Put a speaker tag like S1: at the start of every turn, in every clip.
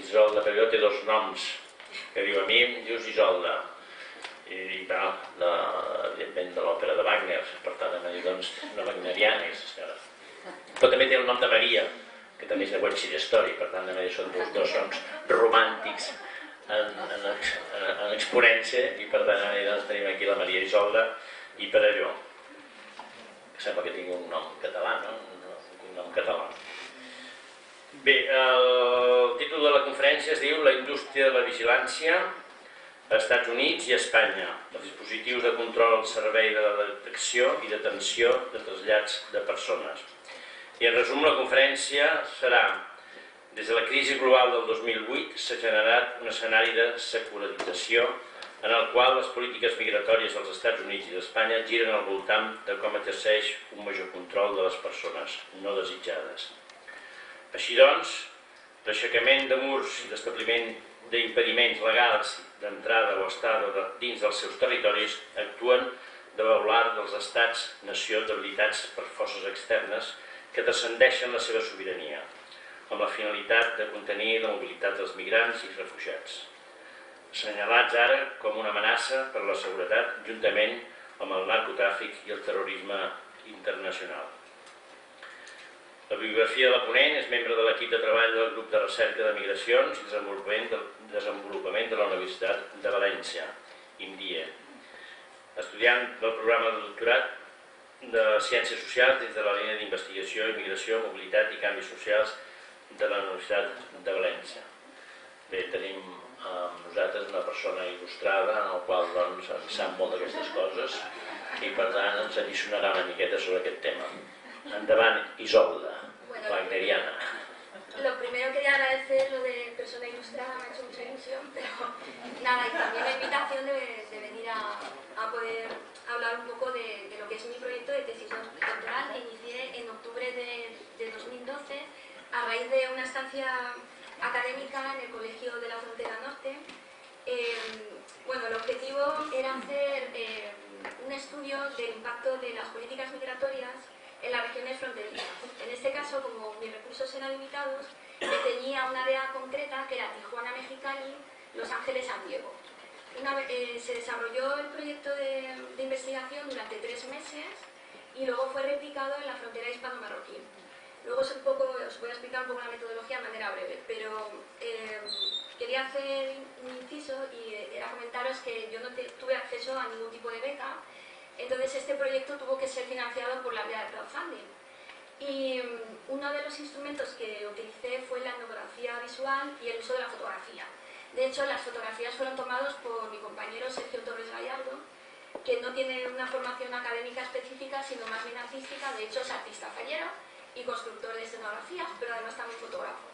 S1: Isolda, perquè té dos noms, que diu a mi em dius Isolda, i tal, evidentment de l'òpera de Wagner, per tant em diu doncs una wagneriana, aquesta senyora. Però també té el nom de Maria, que també és de Wenchir Story, per tant són dos noms romàntics en exponència, i per tant tenim aquí la Maria Isolda i Perelló, que sembla que tingui un nom català, no? Un nom català. Bé, el títol de la conferència es diu La indústria de la vigilància a Estats Units i a Espanya, els dispositius de control al servei de la detecció i detenció de trasllats de persones. I en resum, la conferència serà: des de la crisi global del 2008 s'ha generat un escenari de secularització en el qual les polítiques migratòries dels Estats Units i d'Espanya giren al voltant de com exerceix un major control de les persones no desitjades. Així doncs, l'aixecament de murs i l'establiment d'impediments legals d'entrada o estada dins dels seus territoris actuen de baluard dels estats-nació debilitats per forces externes que transcendeixen la seva sobirania, amb la finalitat de contenir la mobilitat dels migrants i refugiats, assenyalats ara com una amenaça per a la seguretat juntament amb el narcotràfic i el terrorisme internacional. La bibliografia de la ponent és membre de l'equip de treball del grup de recerca de migracions i desenvolupament de la Universitat de València, IMDIE, estudiant del programa de doctorat de Ciències Socials dins de la línia d'investigació, immigració, mobilitat i canvis socials de la Universitat de València. Bé, tenim amb nosaltres una persona il·lustrada en la qual doncs, en sap molt d'aquestes coses i per tant ens alliçonarà una miqueta sobre aquest tema. Endavant, Isolda, wagneriana.
S2: Lo primero quería agradecer lo de persona ilustrada, me ha hecho mucha ilusión, pero nada, y también la invitación de venir a poder hablar un poco de lo que es mi proyecto de tesis doctoral que inicié en octubre de 2012 a raíz de una estancia académica en el Colegio de la Frontera Norte. Bueno, el objetivo era hacer un estudio del impacto de las políticas migratorias en las regiones fronterizas. En este caso, como mis recursos eran limitados, me ceñía a una área concreta que era Tijuana, Mexicali, Los Ángeles, San Diego. Se desarrolló el proyecto de investigación durante 3 meses y luego fue replicado en la frontera hispano-marroquí. Luego os voy a explicar un poco la metodología de manera breve, pero quería hacer un inciso y era comentaros que yo no tuve acceso a ningún tipo de beca. Entonces este proyecto tuvo que ser financiado por la vía de crowdfunding. Y uno de los instrumentos que utilicé fue la etnografía visual y el uso de la fotografía. De hecho, las fotografías fueron tomadas por mi compañero Sergio Torres Gallardo, que no tiene una formación académica específica, sino más bien artística. De hecho, es artista fallero y constructor de escenografías, pero además también fotógrafo.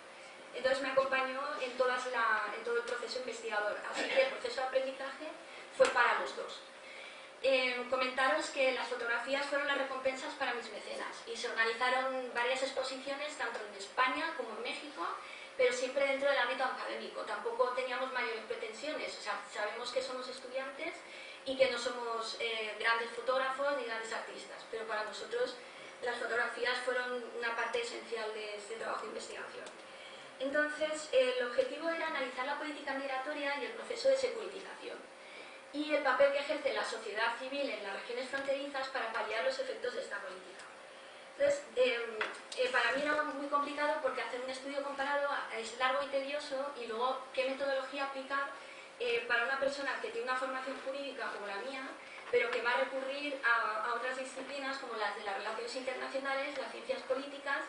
S2: Entonces me acompañó en todo el proceso investigador. Así que el proceso de aprendizaje fue para los dos. Comentaros que las fotografías fueron las recompensas para mis mecenas y se organizaron varias exposiciones tanto en España como en México, pero siempre dentro del ámbito académico. Tampoco teníamos mayores pretensiones, o sea, sabemos que somos estudiantes y que no somos grandes fotógrafos ni grandes artistas, pero para nosotros las fotografías fueron una parte esencial de este trabajo de investigación. Entonces, el objetivo era analizar la política migratoria y el proceso de securitización y el papel que ejerce la sociedad civil en las regiones fronterizas para paliar los efectos de esta política. Entonces, para mí era muy complicado porque hacer un estudio comparado es largo y tedioso y luego qué metodología aplicar para una persona que tiene una formación jurídica como la mía, pero que va a recurrir a otras disciplinas como las de las relaciones internacionales, las ciencias políticas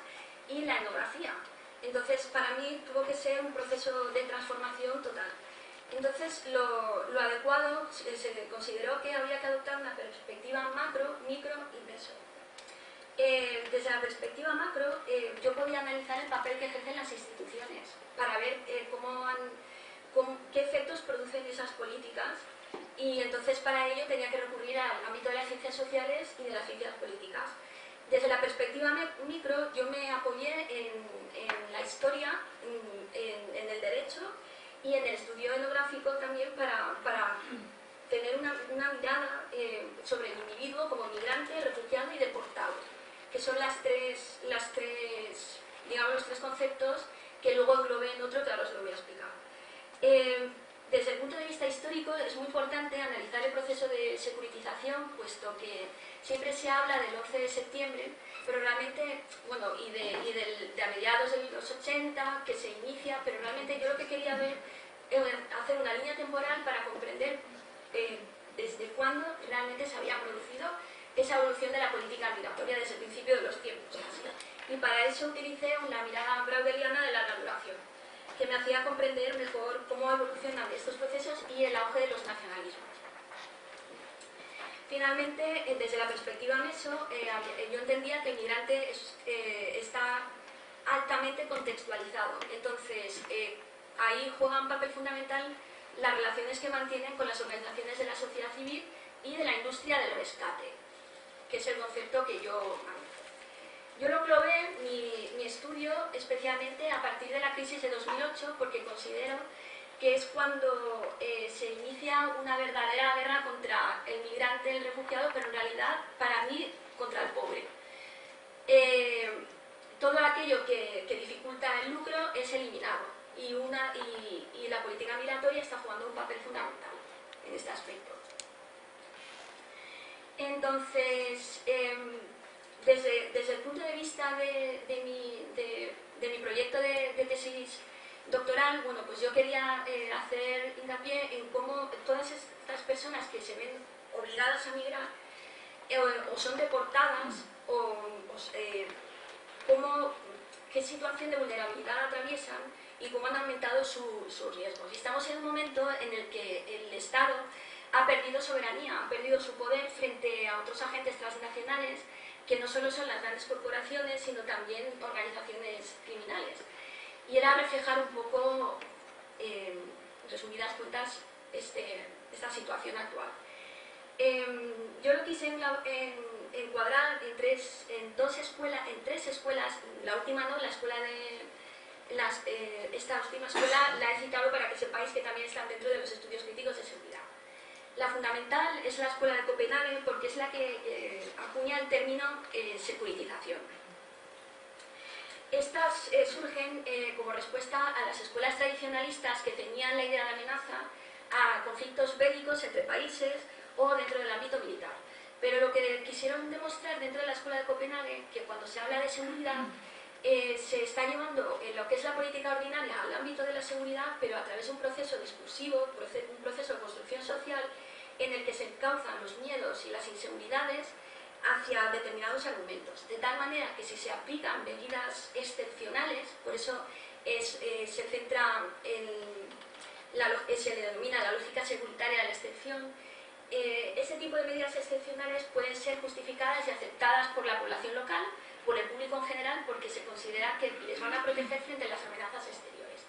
S2: y la etnografía. Entonces, para mí tuvo que ser un proceso de transformación total. Entonces, lo adecuado se consideró que había que adoptar una perspectiva macro, micro, inverso. Desde la perspectiva macro, yo podía analizar el papel que ejercen las instituciones para ver qué efectos producen esas políticas, y entonces para ello tenía que recurrir al ámbito de las ciencias sociales y de las ciencias políticas. Desde la perspectiva micro, yo me apoyé en la historia, en el derecho y en el estudio etnográfico también para tener una mirada sobre el individuo como migrante, refugiado y deportado, que son los tres conceptos que luego englobé en otro que ahora os lo voy a explicar. Desde el punto de vista histórico es muy importante analizar el proceso de securitización, puesto que siempre se habla del 11 de septiembre, pero realmente, bueno, de a mediados de los 80, que se inicia, pero realmente yo lo que quería ver es hacer una línea temporal para comprender desde cuándo realmente se había producido esa evolución de la política migratoria desde el principio de los tiempos. Y para eso utilicé una mirada braudeliana de la regulación, que me hacía comprender mejor cómo evolucionan estos procesos y el auge de los nacionalismos. Finalmente, desde la perspectiva meso, yo entendía que el migrante está altamente contextualizado. Entonces, ahí juega un papel fundamental las relaciones que mantienen con las organizaciones de la sociedad civil y de la industria del rescate, que es el concepto que yo manejo. Yo lo englobé mi estudio especialmente a partir de la crisis de 2008, porque considero que es cuando se inicia una verdadera guerra contra el migrante, el refugiado, pero en realidad, para mí, contra el pobre. Todo aquello que dificulta el lucro es eliminado y la política migratoria está jugando un papel fundamental en este aspecto. Entonces, desde el punto de vista de mi proyecto de tesis doctoral, bueno, pues yo quería hacer hincapié en cómo todas estas personas que se ven obligadas a migrar o son deportadas qué situación de vulnerabilidad atraviesan y cómo han aumentado sus riesgos. Y estamos en un momento en el que el Estado ha perdido soberanía, ha perdido su poder frente a otros agentes transnacionales que no solo son las grandes corporaciones, sino también organizaciones criminales. Y era reflejar un poco, en resumidas cuentas, esta situación actual. Yo lo quise encuadrar en tres escuelas, la última no, la escuela esta última escuela la he citado para que sepáis que también están dentro de los estudios críticos de seguridad. La fundamental es la escuela de Copenhague porque es la que acuña el término securitización. Estas surgen como respuesta a las escuelas tradicionalistas que tenían la idea de amenaza a conflictos bélicos entre países o dentro del ámbito militar. Pero lo que quisieron demostrar dentro de la escuela de Copenhague, que cuando se habla de seguridad, se está llevando lo que es la política ordinaria al ámbito de la seguridad, pero a través de un proceso discursivo, un proceso de construcción social, en el que se encauzan los miedos y las inseguridades hacia determinados argumentos, de tal manera que si se aplican medidas excepcionales, por eso se centra se le denomina la lógica securitaria de la excepción, ese tipo de medidas excepcionales pueden ser justificadas y aceptadas por la población local, por el público en general, porque se considera que les van a proteger frente a las amenazas exteriores,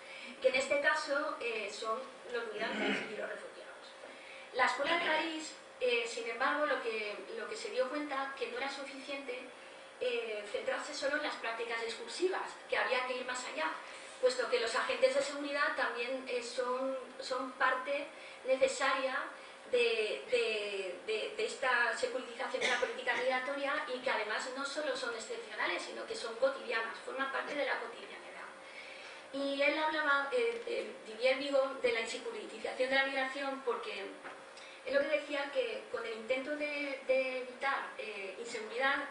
S2: que en este caso son los migrantes y los refugiados. La escuela de París, sin embargo, lo que se dio cuenta que no era suficiente centrarse solo en las prácticas discursivas, que había que ir más allá, puesto que los agentes de seguridad también son parte necesaria de esta securitización de la política migratoria y que además no solo son excepcionales, sino que son cotidianas, forman parte de la cotidianidad. Y él hablaba, Didier Bigot, de la insecuritización de la migración porque él lo que decía que con el intento de evitar inseguridad,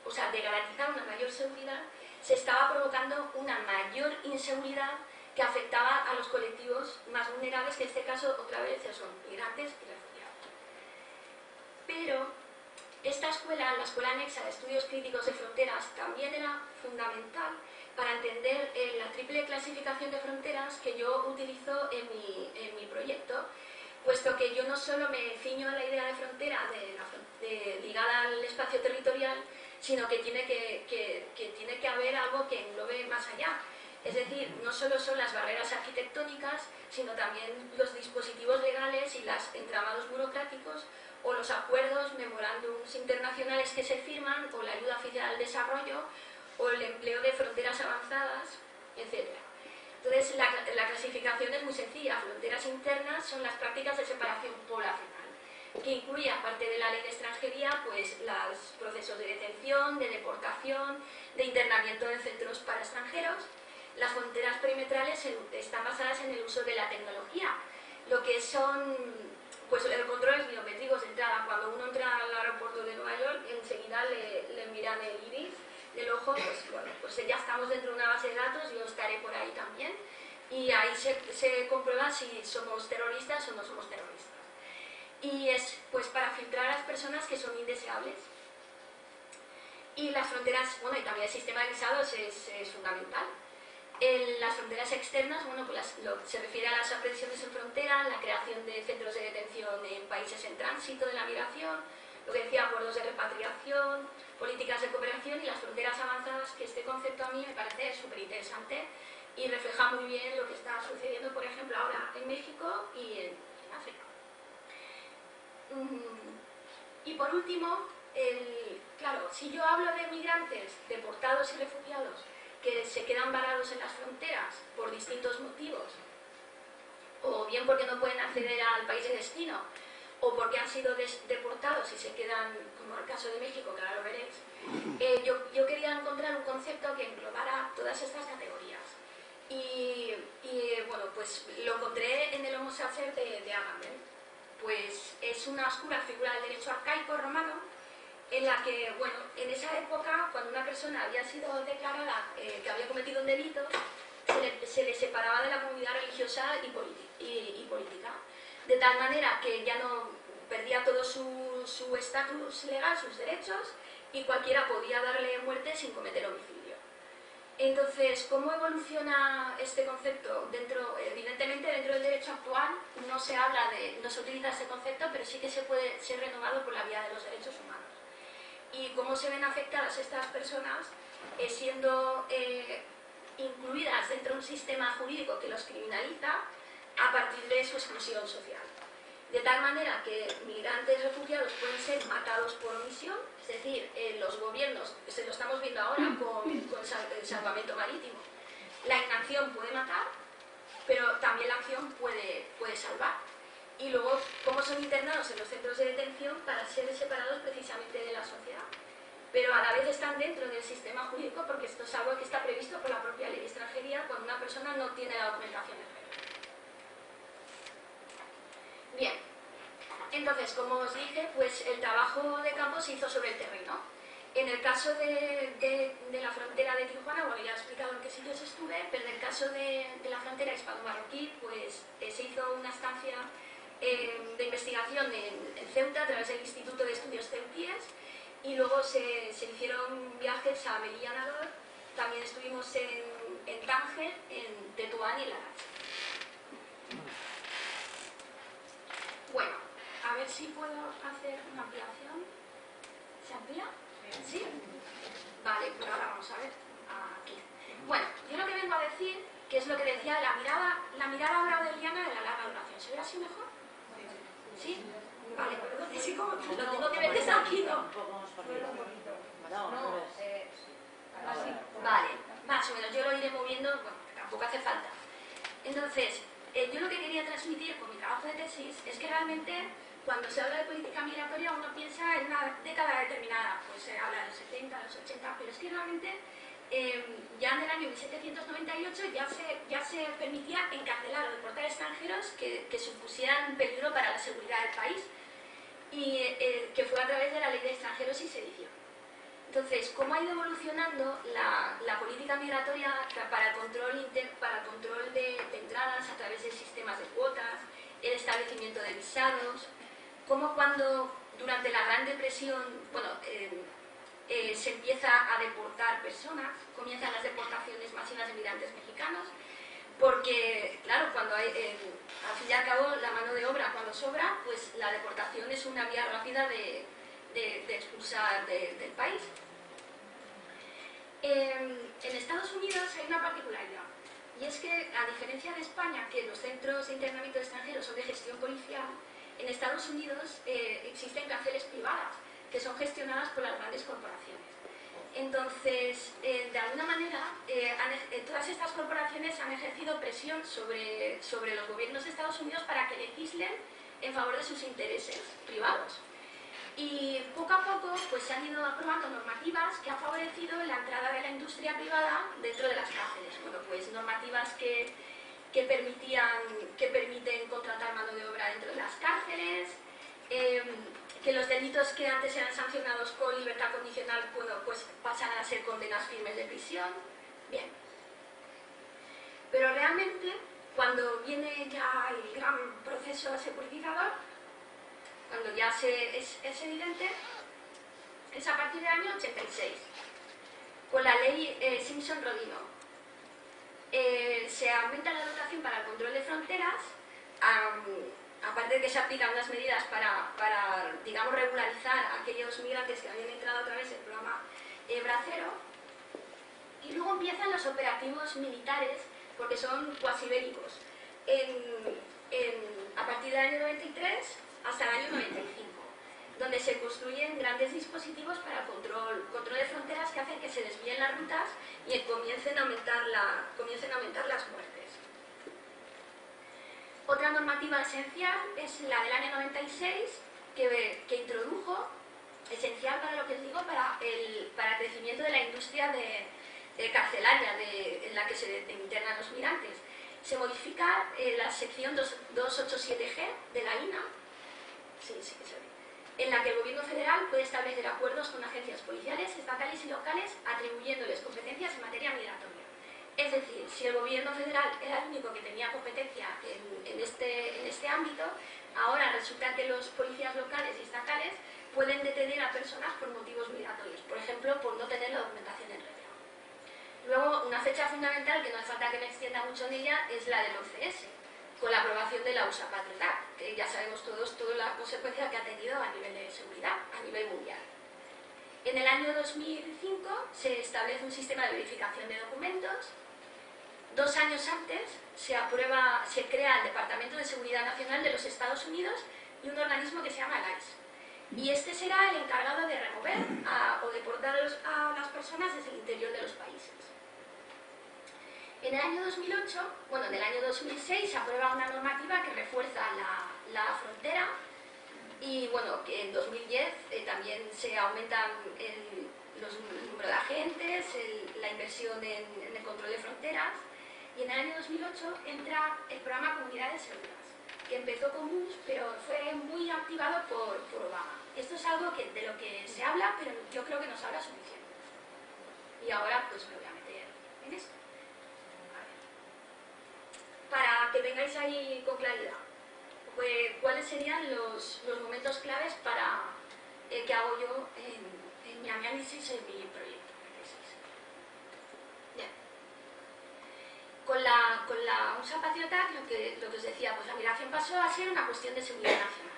S2: o sea, de garantizar una mayor seguridad, se estaba provocando una mayor inseguridad que afectaba a los colectivos más vulnerables, que en este caso, otra vez, son migrantes y refugiados. Pero esta escuela, la Escuela Anexa de Estudios Críticos de Fronteras, también era fundamental para entender la triple clasificación de fronteras que yo utilizo en mi proyecto, puesto que yo no solo me ciño a la idea de frontera ligada al espacio territorial, sino que tiene que haber algo que englobe más allá. Es decir, no solo son las barreras arquitectónicas, sino también los dispositivos legales y los entramados burocráticos, o los acuerdos, memorándums internacionales que se firman, o la ayuda oficial al desarrollo, o el empleo de fronteras avanzadas, etc. Entonces, la clasificación es muy sencilla. Fronteras internas son las prácticas de separación poblacional, que incluye, aparte de la ley de extranjería, pues los procesos de detención, de deportación, de internamiento en centros para extranjeros. las fronteras perimetrales están basadas en el uso de la tecnología, lo que son pues los controles biométricos de entrada. Cuando uno entra al aeropuerto de Nueva York, enseguida le miran el iris del ojo, pues bueno, pues ya estamos dentro de una base de datos, yo estaré por ahí también, y ahí se comprueba si somos terroristas o no somos terroristas. Y es pues para filtrar a las personas que son indeseables. Y las fronteras, bueno, y también el sistema de visados es fundamental. En las fronteras externas, bueno, pues se refiere a las aprehensiones en frontera, la creación de centros de detención en países en tránsito de la migración, lo que decía, acuerdos de repatriación, políticas de cooperación y las fronteras avanzadas, que este concepto a mí me parece súper interesante y refleja muy bien lo que está sucediendo, por ejemplo, ahora en México y en África. Y por último, claro, si yo hablo de migrantes, deportados y refugiados que se quedan varados en las fronteras por distintos motivos, o bien porque no pueden acceder al país de destino, o porque han sido deportados y se quedan, como el caso de México, que ahora lo veréis, yo quería encontrar un concepto que englobara todas estas categorías. Y bueno, pues lo encontré en el Homo sapiens de Agamben. Pues es una oscura figura del derecho arcaico romano, en la que, bueno, en esa época, cuando una persona había sido declarada que había cometido un delito, se le separaba de la comunidad religiosa y política, de tal manera que ya no perdía todo su estatus legal, sus derechos, y cualquiera podía darle muerte sin cometer homicidio. Entonces, ¿cómo evoluciona este concepto? Evidentemente, dentro del derecho actual no se utiliza este concepto, pero sí que se puede ser renovado por la vía de los derechos humanos. Y cómo se ven afectadas estas personas siendo incluidas dentro de un sistema jurídico que los criminaliza a partir de su exclusión social. De tal manera que migrantes y refugiados pueden ser matados por omisión, es decir, los gobiernos, se lo estamos viendo ahora con el salvamento marítimo. La inacción puede matar, pero también la acción puede salvar. Y luego, cómo son internados en los centros de detención para ser separados precisamente de la sociedad. Pero a la vez están dentro del sistema jurídico porque esto es algo que está previsto por la propia ley de extranjería cuando una persona no tiene la documentación en regla. Bien, entonces, como os dije, pues el trabajo de campo se hizo sobre el terreno. En el caso de la frontera de Tijuana, bueno, ya he explicado en qué sitios estuve, pero en el caso de la frontera hispano-marroquí, pues se hizo una estancia de investigación en Ceuta a través del Instituto de Estudios Ceutíes, y luego se hicieron viajes a Melilla, Nador, también estuvimos en Tánger, en Tetuán y Larache. Bueno, a ver si puedo hacer una ampliación. ¿Se amplía? ¿Sí? Vale, pues ahora vamos a ver. Aquí. Bueno, yo lo que vengo a decir, que es lo que decía la mirada braudeliana de la larga duración. ¿Se ve así mejor? ¿Sí? Vale, sí, como lo tengo que ver desde aquí, ¿no? No, así. Vale, más o menos, yo lo iré moviendo, bueno, tampoco hace falta. Entonces, yo lo que quería transmitir con mi trabajo de tesis es que realmente cuando se habla de política migratoria uno piensa en una década determinada, pues se habla de los 70, de los 80, pero es que realmente ya en el año 1798 ya se permitía encarcelar o deportar extranjeros que supusieran un peligro para la seguridad del país, y que fue a través de la ley de extranjeros y sedición. Entonces, ¿cómo ha ido evolucionando la política migratoria para el control de entradas a través de sistemas de cuotas, el establecimiento de visados? Cómo cuando durante la Gran Depresión, bueno, se empieza a deportar personas, comienzan las deportaciones masivas de migrantes mexicanos, porque, claro, cuando hay, al fin y al cabo, la mano de obra cuando sobra, pues la deportación es una vía rápida de expulsar del país. En Estados Unidos hay una particularidad, y es que, a diferencia de España, que los centros de internamiento de extranjeros son de gestión policial, en Estados Unidos existen cárceles privadas que son gestionadas por las grandes corporaciones. Entonces, de alguna manera, todas estas corporaciones han ejercido presión sobre los gobiernos de Estados Unidos para que legislen en favor de sus intereses privados. Y poco a poco pues, se han ido aprobando normativas que han favorecido la entrada de la industria privada dentro de las cárceles. Bueno, pues normativas que permiten contratar mano de obra dentro de las cárceles, que los delitos que antes eran sancionados con libertad condicional, bueno, pues pasan a ser condenas firmes de prisión. Bien. Pero realmente, cuando viene ya el gran proceso securitizador, cuando ya es evidente, es a partir del año 86, con la ley Simpson-Rodino. Se aumenta la dotación para el control de fronteras, aparte de que se aplican unas medidas para digamos, regularizar a aquellos migrantes que habían entrado a través del programa Bracero, y luego empiezan los operativos militares, porque son cuasi bélicos, a partir del año 93 hasta el año 95, donde se construyen grandes dispositivos para control de fronteras que hacen que se desvíen las rutas y comiencen a aumentar las muertes. Otra normativa esencial es la del año 96, que introdujo, esencial para lo que os digo, para el crecimiento de la industria carcelaria en la que se internan los migrantes. Se modifica la sección 287G de la INA, en la que el gobierno federal puede establecer acuerdos con agencias policiales, estatales y locales, atribuyéndoles competencias en materia migratoria. Es decir, si el gobierno federal era el único que tenía competencia en este ámbito, ahora resulta que los policías locales y estatales pueden detener a personas por motivos migratorios, por ejemplo, por no tener la documentación en regla. Luego, una fecha fundamental, que no hace falta que me extienda mucho en ella, es la del 11S, con la aprobación de la USA Patriot Act, que ya sabemos todos toda la consecuencia que ha tenido a nivel de seguridad, a nivel mundial. En el año 2005 se establece un sistema de verificación de documentos. 2 años antes se crea el Departamento de Seguridad Nacional de los Estados Unidos y un organismo que se llama el ICE. Y este será el encargado de remover o deportar a las personas desde el interior de los países. En el año 2008, bueno, en el año 2006 se aprueba una normativa que refuerza la frontera y bueno, que en 2010 también se aumentan el número de agentes, la inversión en el control de fronteras, y en el año 2008 entra el programa Comunidades Seguras, que empezó con Bush, pero fue muy activado por Obama. Esto es algo de lo que se habla, pero yo creo que no se habla suficiente. Y ahora pues me voy a meter en esto. Para que vengáis ahí con claridad, pues, ¿cuáles serían los momentos claves que hago yo en mi análisis, en mi proyecto? Bien. Con la USA Patriot Act, lo que os decía, pues la migración pasó a ser una cuestión de seguridad nacional.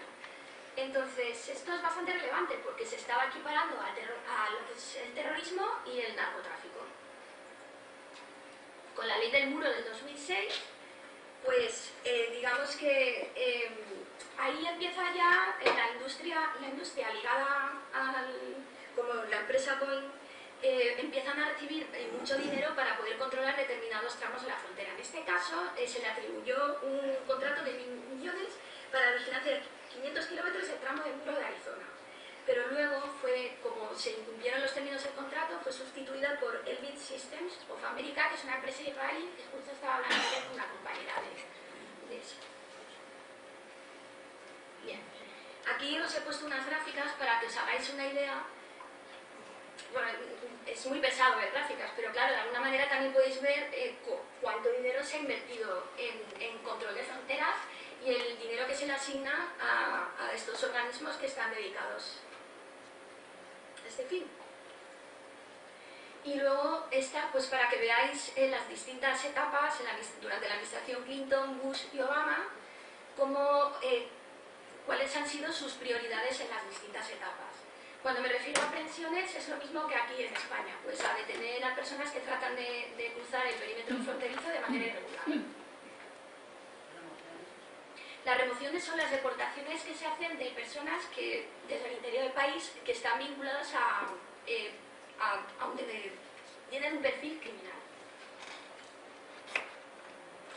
S2: Entonces, esto es bastante relevante porque se estaba equiparando a lo que es el terrorismo y el narcotráfico. Con la ley del muro del 2006, pues digamos que ahí empieza ya la industria ligada como la empresa Boeing, empiezan a recibir mucho dinero para poder controlar determinados tramos de la frontera. En este caso se le atribuyó un contrato de millones para vigilancia de 500 kilómetros del tramo del muro de Arizona. Pero luego como se incumplieron los términos del contrato, fue sustituida por Elbit Systems of America, que es una empresa israelí, que justo estaba hablando con una compañera de eso. Bien. Aquí os he puesto unas gráficas para que os hagáis una idea. Bueno, es muy pesado ver gráficas, pero claro, de alguna manera también podéis ver cuánto dinero se ha invertido en control de fronteras y el dinero que se le asigna a estos organismos que están dedicados a este fin. Y luego esta, pues para que veáis las distintas etapas durante la administración Clinton, Bush y Obama, cuáles han sido sus prioridades en las distintas etapas. Cuando me refiero a aprehensiones es lo mismo que aquí en España, pues a detener a personas que tratan de cruzar el perímetro fronterizo de manera irregular. Las remociones son las deportaciones que se hacen de personas que desde el interior del país que están vinculadas tienen un perfil criminal.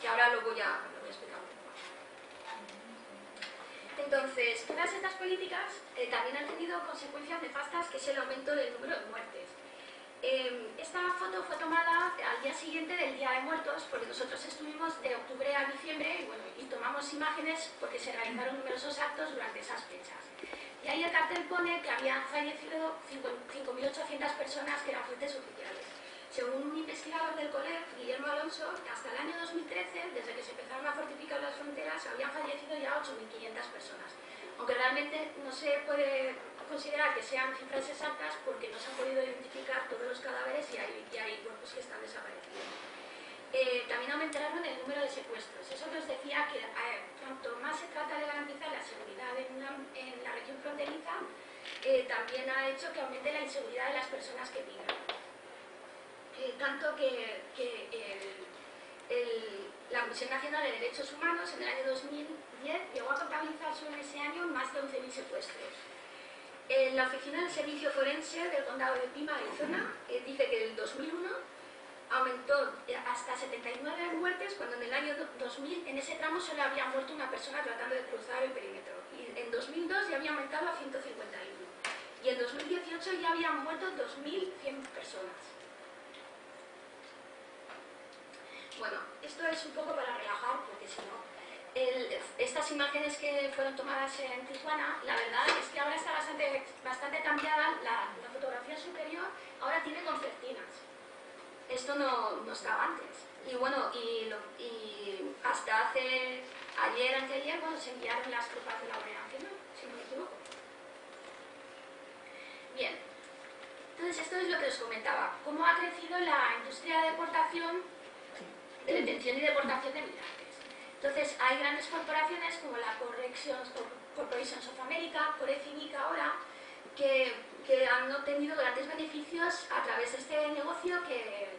S2: Que ahora lo voy a explicar un poco más. Entonces, todas estas políticas también han tenido consecuencias nefastas, que es el aumento del número de muertes. Esta foto fue tomada al día siguiente del Día de Muertos, porque nosotros estuvimos de octubre a diciembre y tomamos imágenes porque se realizaron numerosos actos durante esas fechas. Y ahí el cartel pone que habían fallecido 5.800 personas, que eran fuentes oficiales. Según un investigador del COLEF, Guillermo Alonso, hasta el año 2013, desde que se empezaron a fortificar las fronteras, habían fallecido ya 8.500 personas. Aunque realmente no se puede considerar que sean cifras exactas porque no se han podido identificar todos los cadáveres y hay cuerpos que están desaparecidos. También aumentaron el número de secuestros. Eso que os decía, que cuanto más se trata de garantizar la seguridad en la región fronteriza, también ha hecho que aumente la inseguridad de las personas que migran. Tanto que la Comisión Nacional de Derechos Humanos en el año 2010 llegó a contabilizar solo en ese año más de 11.000 secuestros. La Oficina del Servicio Forense del Condado de Pima, Arizona, dice que en el 2001 aumentó hasta 79 muertes, cuando en el año 2000 en ese tramo solo había muerto una persona tratando de cruzar el perímetro. Y en 2002 ya había aumentado a 151. Y en 2018 ya habían muerto 2.100 personas. Bueno, esto es un poco para relajar, porque si no... estas imágenes que fueron tomadas en Tijuana, la verdad es que ahora está bastante cambiada. La fotografía superior ahora tiene concertinas. Esto no estaba antes. Y bueno, y hasta anteayer, bueno, se enviaron las tropas de la Guardia Nacional, si no me equivoco. Bien, entonces esto es lo que os comentaba. Cómo ha crecido la industria de deportación, de detención y deportación de migrantes. Entonces, hay grandes corporaciones como la Corporations of America, Corecinic ahora, que han obtenido grandes beneficios a través de este negocio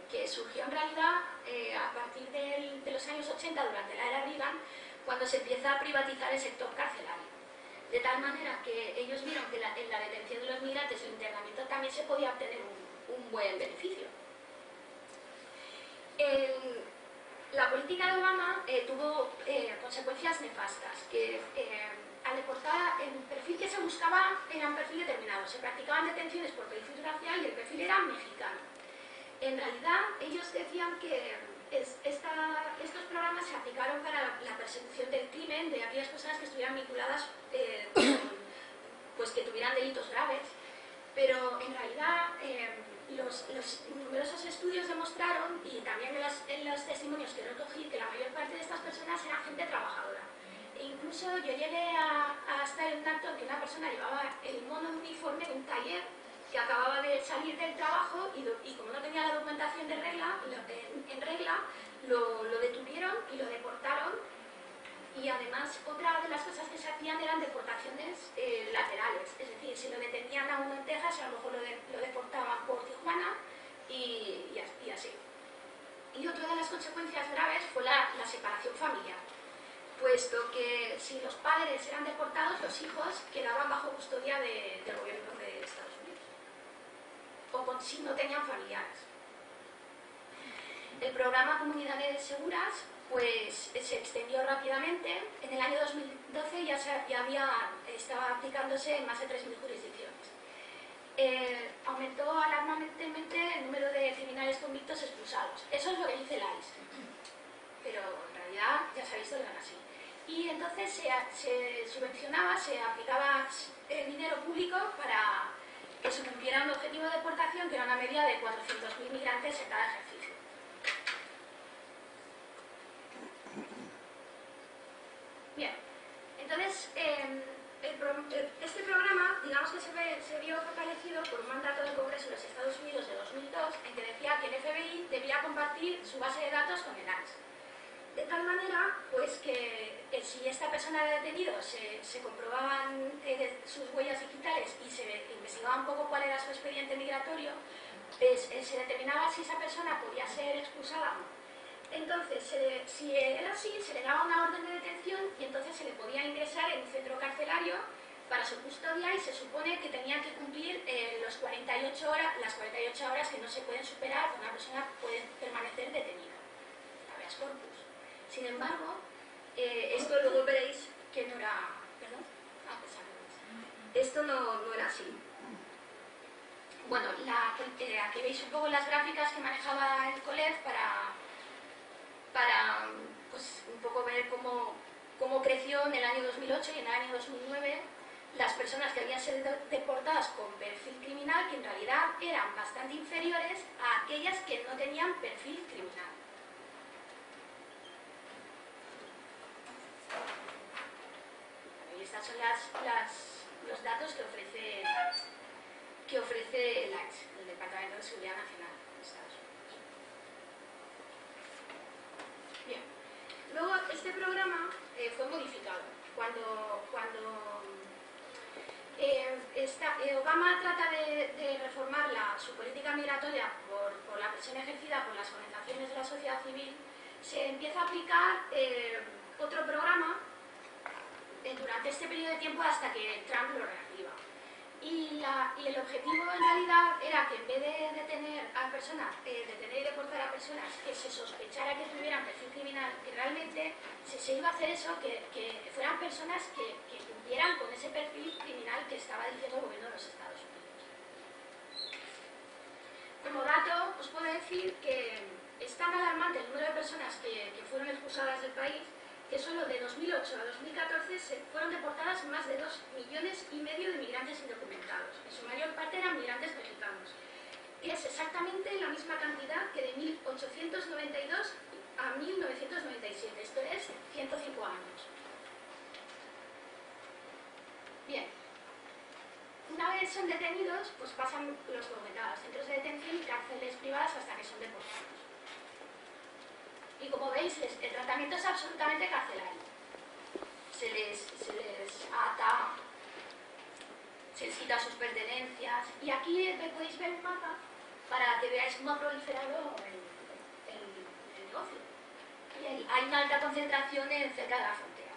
S2: que surgió en realidad a partir de los años 80, durante la era Reagan, cuando se empieza a privatizar el sector carcelario. De tal manera que ellos vieron que en la detención de los migrantes, el internamiento, también se podía obtener un buen beneficio. La política de Obama tuvo consecuencias nefastas, que al deportar el perfil que se buscaba era un perfil determinado. Se practicaban detenciones por perfil racial y el perfil era mexicano. En realidad, ellos decían que estos programas se aplicaron para la persecución del crimen de aquellas personas que estuvieran vinculadas, pues que tuvieran delitos graves, pero en realidad los numerosos estudios demostraron, y también en los testimonios que recogí, que la mayor parte de estas personas eran gente trabajadora. E incluso yo llegué a estar en un acto en que una persona llevaba el mono de uniforme de un taller que acababa de salir del trabajo y como no tenía la documentación en regla, lo detuvieron y lo deportaron. Y además, otra de las cosas que se hacían eran deportaciones laterales, es decir, si lo detenían a uno en Texas, a lo mejor lo deportaban por Tijuana y así. Y otra de las consecuencias graves fue la separación familiar, puesto que si los padres eran deportados, los hijos quedaban bajo custodia del gobierno de Estados Unidos, o si no tenían familiares. El programa Comunidades Seguras pues se extendió rápidamente. En el año 2012 ya estaba aplicándose en más de 3.000 jurisdicciones. Aumentó alarmantemente el número de criminales convictos expulsados. Eso es lo que dice el ICE, pero en realidad ya se ha visto que no era así. Y entonces se subvencionaba, se aplicaba dinero público para que se cumpliera un objetivo de deportación, que era una media de 400.000 migrantes en cada ejercicio. Bien, entonces este programa, digamos que se vio fortalecido por un mandato del Congreso de los Estados Unidos de 2002, en que decía que el FBI debía compartir su base de datos con el ICE. De tal manera, pues que si esta persona era detenido, se comprobaban sus huellas digitales y se investigaba un poco cuál era su expediente migratorio, se determinaba si esa persona podía ser expulsada o no. Entonces, si era así, se le daba una orden de detención y entonces se le podía ingresar en un centro carcelario para su custodia, y se supone que tenía que cumplir las 48 horas que no se pueden superar, que una persona puede permanecer detenida. Habeas corpus. Sin embargo, esto luego veréis que no era... ¿Perdón? haces antes. Esto no era así. Bueno, aquí veis un poco las gráficas que manejaba el COLEF para pues, un poco ver cómo creció en el año 2008 y en el año 2009 las personas que habían sido deportadas con perfil criminal, que en realidad eran bastante inferiores a aquellas que no tenían perfil criminal. Y estos son los datos que ofrece el AIS, el Departamento de Seguridad Nacional de Estados Unidos. Bien. Luego, este programa fue modificado. Cuando Obama trata de reformar su política migratoria por la presión ejercida por las organizaciones de la sociedad civil, se empieza a aplicar otro programa durante este periodo de tiempo hasta que Trump lo reactiva. Y el objetivo en realidad era que en vez de detener y deportar a personas que se sospechara que tuvieran perfil criminal, que realmente se iba a hacer eso, que fueran personas que cumplieran con ese perfil criminal que estaba diciendo el gobierno de los Estados Unidos. Como dato, os puedo decir que es tan alarmante el número de personas que fueron expulsadas del país que solo de 2008 a 2014 se fueron deportadas más de 2,5 millones de migrantes indocumentados. En su mayor parte eran migrantes mexicanos, que es exactamente la misma cantidad que de 1892 a 1997, esto es 105 años. Bien, una vez son detenidos, pues pasan los comentados, centros de detención y cárceles privadas hasta que son deportados. Y como veis, el tratamiento es absolutamente carcelario. Se les ata, se les quita sus pertenencias. Y aquí podéis ver un mapa para que veáis cómo ha proliferado el negocio. Y hay una alta concentración cerca de la frontera.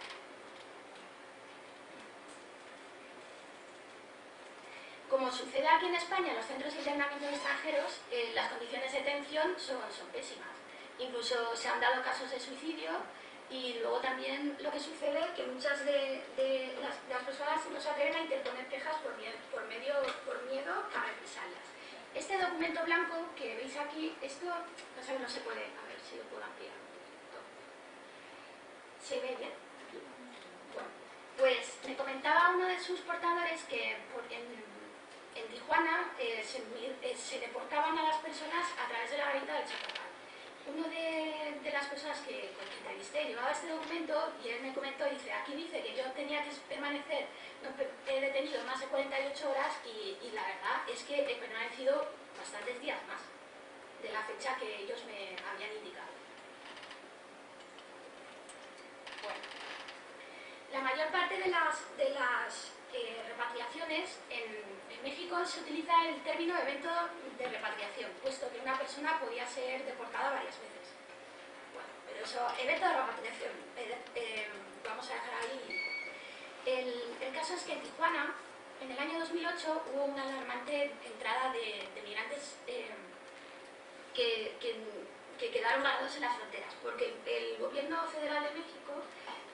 S2: Como sucede aquí en España, en los centros de internamiento de extranjeros, las condiciones de detención son pésimas. Incluso se han dado casos de suicidio y luego también lo que sucede es que muchas de las personas no se atreven a interponer quejas por miedo a represalias. Este documento blanco que veis aquí, esto no se puede, a ver si lo puedo ampliar un poquito. ¿Se ve bien? Bueno, pues me comentaba uno de sus portadores que en Tijuana se deportaban a las personas a través de la garita del Chaparral. Uno de las personas que entrevisté llevaba este documento y él me comentó, aquí dice que yo tenía que permanecer, he detenido más de 48 horas y la verdad es que he permanecido bastantes días más de la fecha que ellos me habían indicado. Bueno, la mayor parte de las repatriaciones en México se utiliza el término evento de repatriación, puesto que una persona podía ser deportada varias veces. Bueno, pero eso, evento de repatriación, vamos a dejar ahí. El caso es que en Tijuana, en el año 2008, hubo una alarmante entrada de migrantes que quedaron varados en las fronteras, porque el gobierno federal de México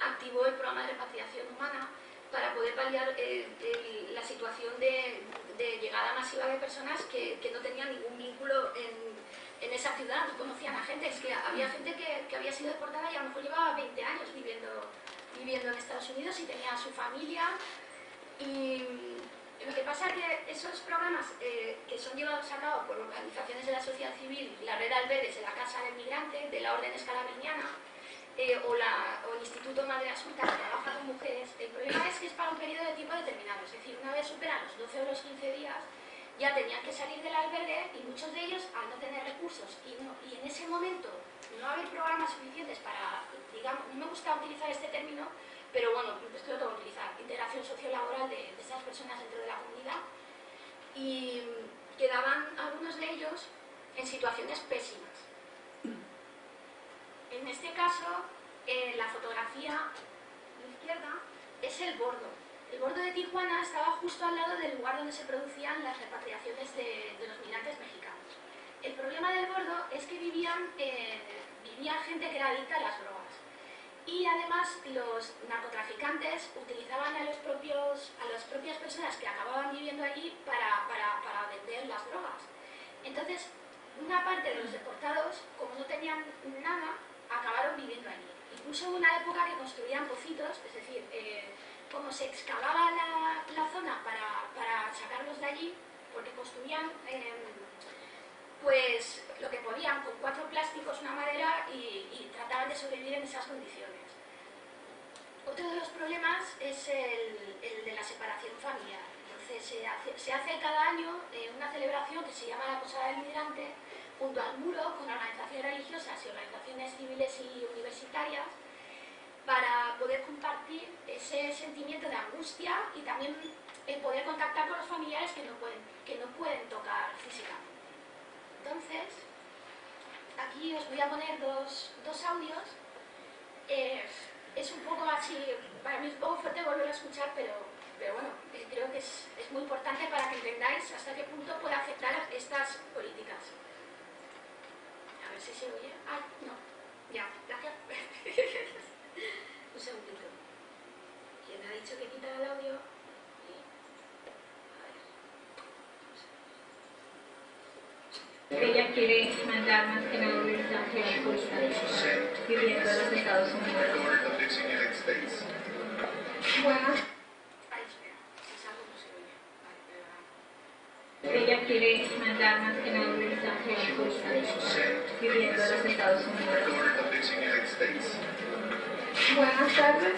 S2: activó el programa de repatriación humana para poder paliar la situación de llegada masiva de personas que no tenían ningún vínculo en esa ciudad, no conocían a gente. Es que había gente que había sido deportada y a lo mejor llevaba 20 años viviendo en Estados Unidos y tenía a su familia. Y lo que pasa es que esos programas que son llevados a cabo por organizaciones de la sociedad civil, la Red Alberes de la Casa del Migrante, de la Orden Escalabriniana, o el Instituto Madre Asunta, que trabaja con mujeres, el problema es que es para un periodo de tiempo determinado, es decir, una vez superan los 12 o los 15 días, ya tenían que salir del albergue y muchos de ellos, al no tener recursos y en ese momento no haber programas suficientes para, digamos, no me gusta utilizar este término, pero bueno, esto lo tengo que utilizar, integración sociolaboral de estas personas dentro de la comunidad, y quedaban algunos de ellos en situaciones pésimas. En este caso, la fotografía a la izquierda es el bordo. El bordo de Tijuana estaba justo al lado del lugar donde se producían las repatriaciones de los migrantes mexicanos. El problema del bordo es que vivía gente que era adicta a las drogas. Y además los narcotraficantes utilizaban a las propias personas que acababan viviendo allí para vender las drogas. Entonces, una parte de los deportados, como no tenían nada, acabaron viviendo allí. Incluso hubo una época que construían pocitos, es decir, como se excavaba la zona para sacarlos de allí, porque construían pues lo que podían con 4 plásticos, una madera y trataban de sobrevivir en esas condiciones. Otro de los problemas es el de la separación familiar. Entonces se hace cada año una celebración que se llama la Posada del Migrante, junto al muro con organizaciones religiosas y organizaciones civiles y universitarias, para poder compartir ese sentimiento de angustia y también poder contactar con los familiares que no pueden tocar físicamente. Entonces, aquí os voy a poner dos audios. Es un poco así, para mí es un poco fuerte volver a escuchar, pero bueno, creo que es muy importante para que entendáis hasta qué punto puede afectar estas políticas. A ver si se oye. Ah, no. Ya, gracias. Un segundito. ¿Quién ha dicho que quita el audio?
S3: Ella quiere mandar más que nada un mensaje a Costa viviendo en los Estados Unidos. Bueno. Ella quiere mandar más que nada un mensaje a Costa viviendo en los Estados Unidos. Buenas tardes.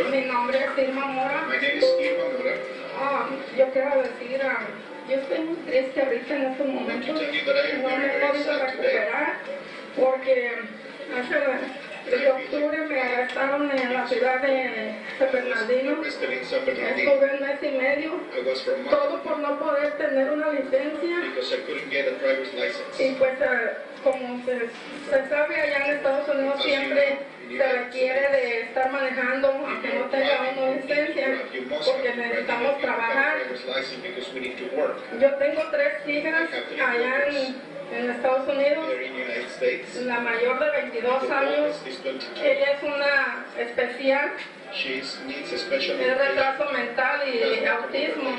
S3: Mi nombre es Irma Mora. Yo quiero decir, yo estoy muy triste ahorita en estos momentos. No me he podido recuperar porque en octubre me arrestaron en la ciudad de San Bernardino. Estuve un mes y medio, todo por no poder tener una licencia. Y pues, como se sabe, allá en Estados Unidos siempre se requiere de estar manejando aunque no tenga uno licencia, porque necesitamos trabajar. Yo tengo 3 hijas allá en Estados Unidos. La mayor de 22 años, ella es una especial, es retraso mental y autismo.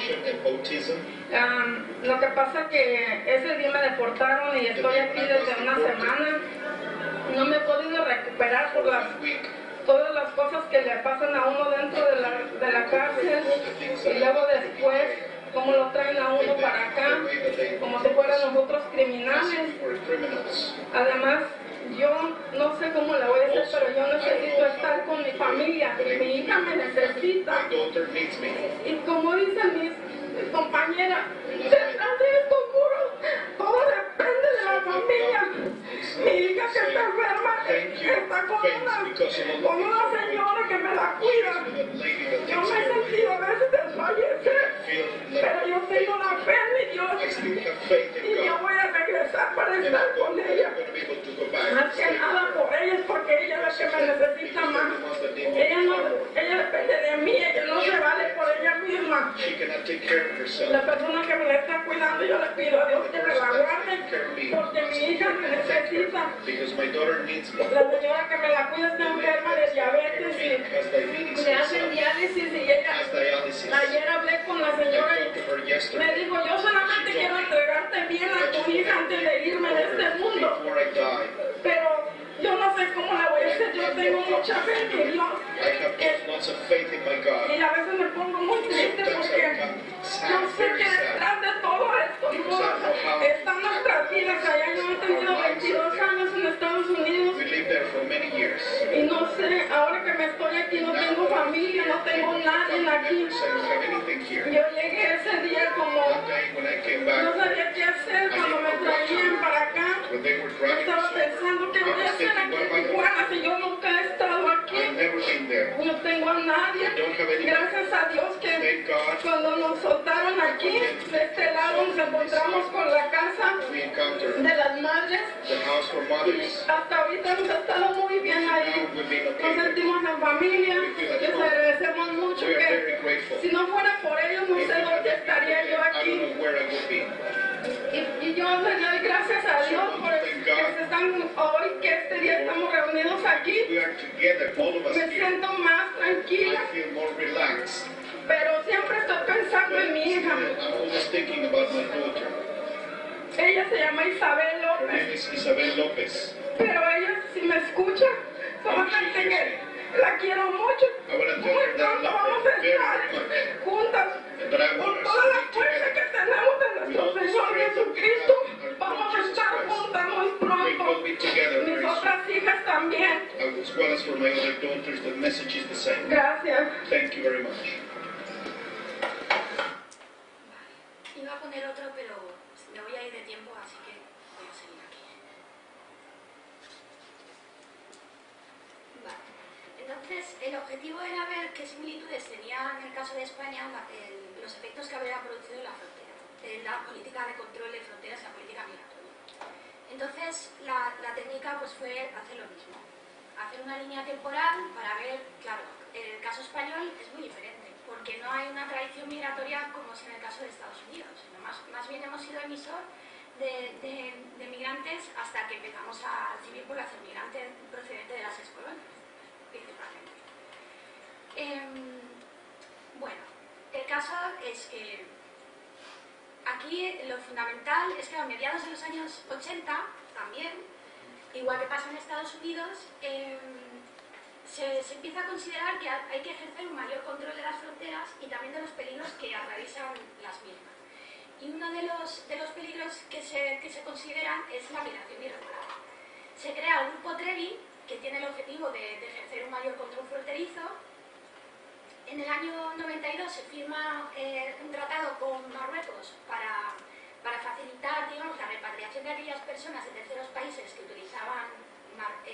S3: Lo que pasa es que ese día me deportaron y estoy aquí desde una semana. No me he podido recuperar por todas las cosas que le pasan a uno dentro de la cárcel, y luego después cómo lo traen a uno para acá, como si fueran nosotros criminales. Además, yo no sé cómo le voy a hacer, pero yo necesito estar con mi familia. Mi hija me necesita. Y como dicen mis compañeras, detrás de estos muros, todo depende de la familia. Mi hija que está enferma está con una señora que me la cuida. Yo me he sentido a veces desfallecer, pero yo tengo la fe en mi Dios y yo voy a regresar para estar con ella. Más que nada por ella, es porque ella es la que me necesita más. Ella depende de mí, ella no se vale por ella misma. La persona que me la está cuidando, yo le pido a Dios que me la guarde, porque mi hija me necesita. La señora que me la cuida está enferma de diabetes y le hacen diálisis, y ella, ayer hablé con la señora y me dijo, yo solamente quiero entregarte bien a tu hija antes de irme de este mundo, pero yo no sé cómo la voy a hacer. Yo tengo mucha fe en Dios y a veces me pongo muy triste porque yo sé que detrás de todo esto están nuestras vidas. Allá yo he tenido 22 años en Estados Unidos y no sé, ahora que me estoy aquí no tengo familia, no tengo nadie aquí. Yo llegué ese día como no sabía qué hacer cuando me traían para acá. Yo estaba pensando qué voy a hacer aquí en Tijuana si yo nunca he estado aquí. No tengo a nadie. Gracias a Dios que cuando nos soltaron aquí, de este lado nos encontramos con la casa de las madres y hasta ahorita hemos estado muy bien ahí. Nos sentimos en familia, les agradecemos mucho que si no fuera por ellos no sé dónde estaría yo aquí. Y yo le doy gracias a Dios por que están hoy, que este día estamos reunidos aquí.
S4: We are together, all of us
S3: Me
S4: here.
S3: siento más tranquila,
S4: I feel more relaxed.
S3: pero siempre estoy pensando en mi hija.
S4: I'm always thinking about my daughter.
S3: Ella se llama Isabel
S4: Her name
S3: López,
S4: is Isabel Lopez.
S3: pero ella, si me escucha, solamente que la quiero mucho.
S4: I want to tell
S3: Muy
S4: her that I
S3: pronto
S4: love
S3: vamos
S4: her
S3: a
S4: very,
S3: estar
S4: very much.
S3: juntas.
S4: But I
S3: Con
S4: want us
S3: toda la
S4: to be
S3: fuerza
S4: together.
S3: que tenemos de nuestro Señor Jesucristo, vamos a estar juntas muy
S4: We
S3: pronto.
S4: will be together
S3: Mis
S4: very soon.
S3: otras hijas también.
S4: As well as for my other daughters, the message is the same.
S3: Gracias.
S4: Thank you very much.
S2: Iba a poner otro, pero me voy a ir de tiempo, así que voy a seguir aquí. Vale. Entonces, el objetivo era ver qué similitudes tenía en el caso de España los efectos que habría producido en la frontera, en la política de control de fronteras y la política migratoria. Entonces, la técnica pues, fue hacer lo mismo, hacer una línea temporal para ver, claro, el caso español es muy diferente, porque no hay una tradición migratoria como es en el caso de Estados Unidos, sino más bien hemos sido emisor de migrantes hasta que empezamos a recibir población migrante procedente de las excolonias, principalmente. Bueno, el caso es que aquí lo fundamental es que a mediados de los años 80 también, igual que pasa en Estados Unidos, se empieza a considerar que hay que ejercer un mayor control de las fronteras y también de los peligros que atraviesan las mismas. Y uno de los peligros que se consideran es la migración irregular. Se crea el Grupo Trevi, que tiene el objetivo de ejercer un mayor control fronterizo. En el año 92 se firma un tratado con Marruecos para facilitar, digamos, la repatriación de aquellas personas de terceros países que utilizaban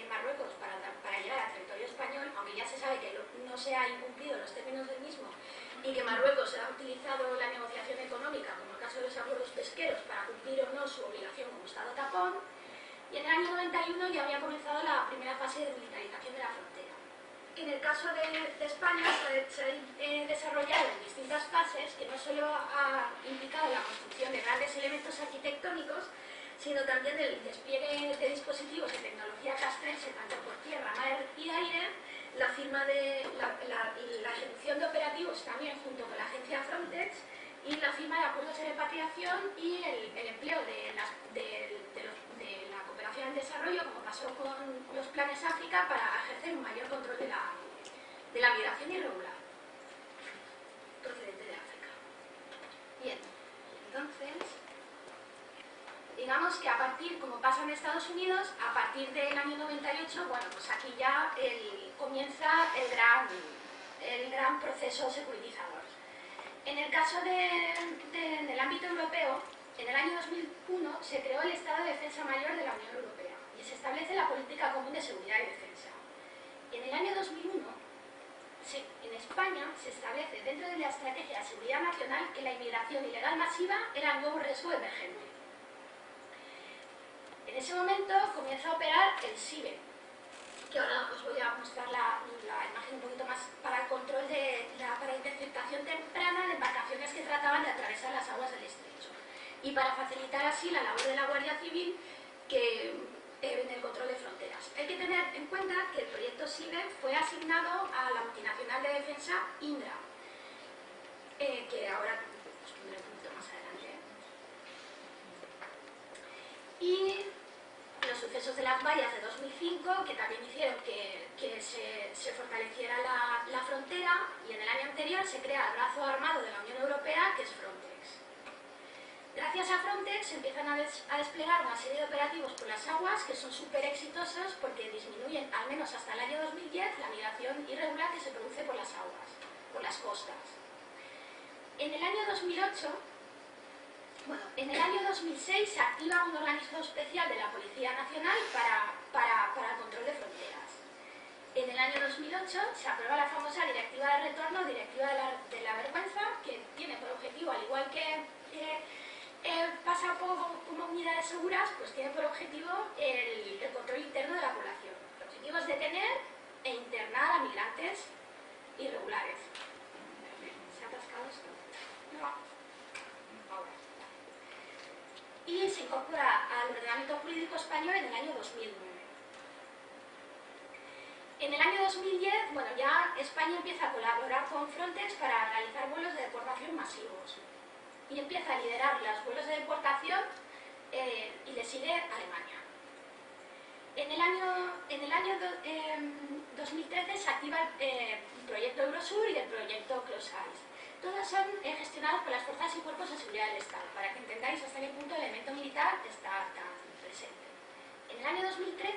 S2: Marruecos para llegar al territorio español, aunque ya se sabe que no se ha incumplido los términos del mismo y que Marruecos ha utilizado la negociación económica, como el caso de los acuerdos pesqueros, para cumplir o no su obligación como Estado tapón. Y en el año 91 ya había comenzado la primera fase de militarización de la frontera. En el caso de España se ha desarrollado en distintas fases, que no solo ha implicado la construcción de grandes elementos arquitectónicos, sino también el despliegue de dispositivos de tecnología castrense, tanto por tierra, mar y aire, la firma de la ejecución de operativos también junto con la agencia Frontex, y la firma de acuerdos de repatriación y el empleo de la cooperación al desarrollo, como pasó con los planes África, para ejercer un mayor control de la migración irregular procedente de África. Bien, entonces, digamos que a partir, como pasa en Estados Unidos, a partir del año 98, bueno, pues aquí ya comienza el gran proceso securitizador. En el caso del ámbito europeo, en el año 2001 se creó el Estado de Defensa Mayor de la Unión Europea y se establece la Política Común de Seguridad y Defensa. En el año 2001, en España se establece dentro de la Estrategia de Seguridad Nacional que la inmigración ilegal masiva era el nuevo riesgo emergente. En ese momento comienza a operar el SIBE, que ahora os voy a mostrar la imagen un poquito más, para el control para interceptación temprana de embarcaciones que trataban de atravesar las aguas del estrecho y para facilitar así la labor de la Guardia Civil en el control de fronteras. Hay que tener en cuenta que el proyecto SIBE fue asignado a la multinacional de defensa Indra, que ahora os pondré un poquito más adelante. Y los sucesos de las vallas de 2005, que también hicieron que se fortaleciera la frontera, y en el año anterior se crea el brazo armado de la Unión Europea, que es Frontex. Gracias a Frontex se empiezan a desplegar una serie de operativos por las aguas que son súper exitosos porque disminuyen, al menos hasta el año 2010, la migración irregular que se produce por las aguas, por las costas. En el año 2008, en el año 2006 se activa un organismo especial de la Policía Nacional para el control de fronteras. En el año 2008 se aprueba la famosa Directiva de Retorno, Directiva de la Vergüenza, que tiene por objetivo, al igual que pasa como unidades seguras, pues tiene por objetivo el control interno de la población. El objetivo es detener e internar a migrantes irregulares. ¿Se ha atascado esto? No. Ahora. y se incorpora al ordenamiento jurídico español en el año 2009. En el año 2010, bueno, ya España empieza a colaborar con Frontex para realizar vuelos de deportación masivos y empieza a liderar los vuelos de deportación y le sigue Alemania. En el año 2013 se activa el proyecto Eurosur y el proyecto Close Eyes. Todos son gestionados por las fuerzas y cuerpos de seguridad del Estado, para que entendáis hasta qué punto el elemento militar está tan presente. En el año 2013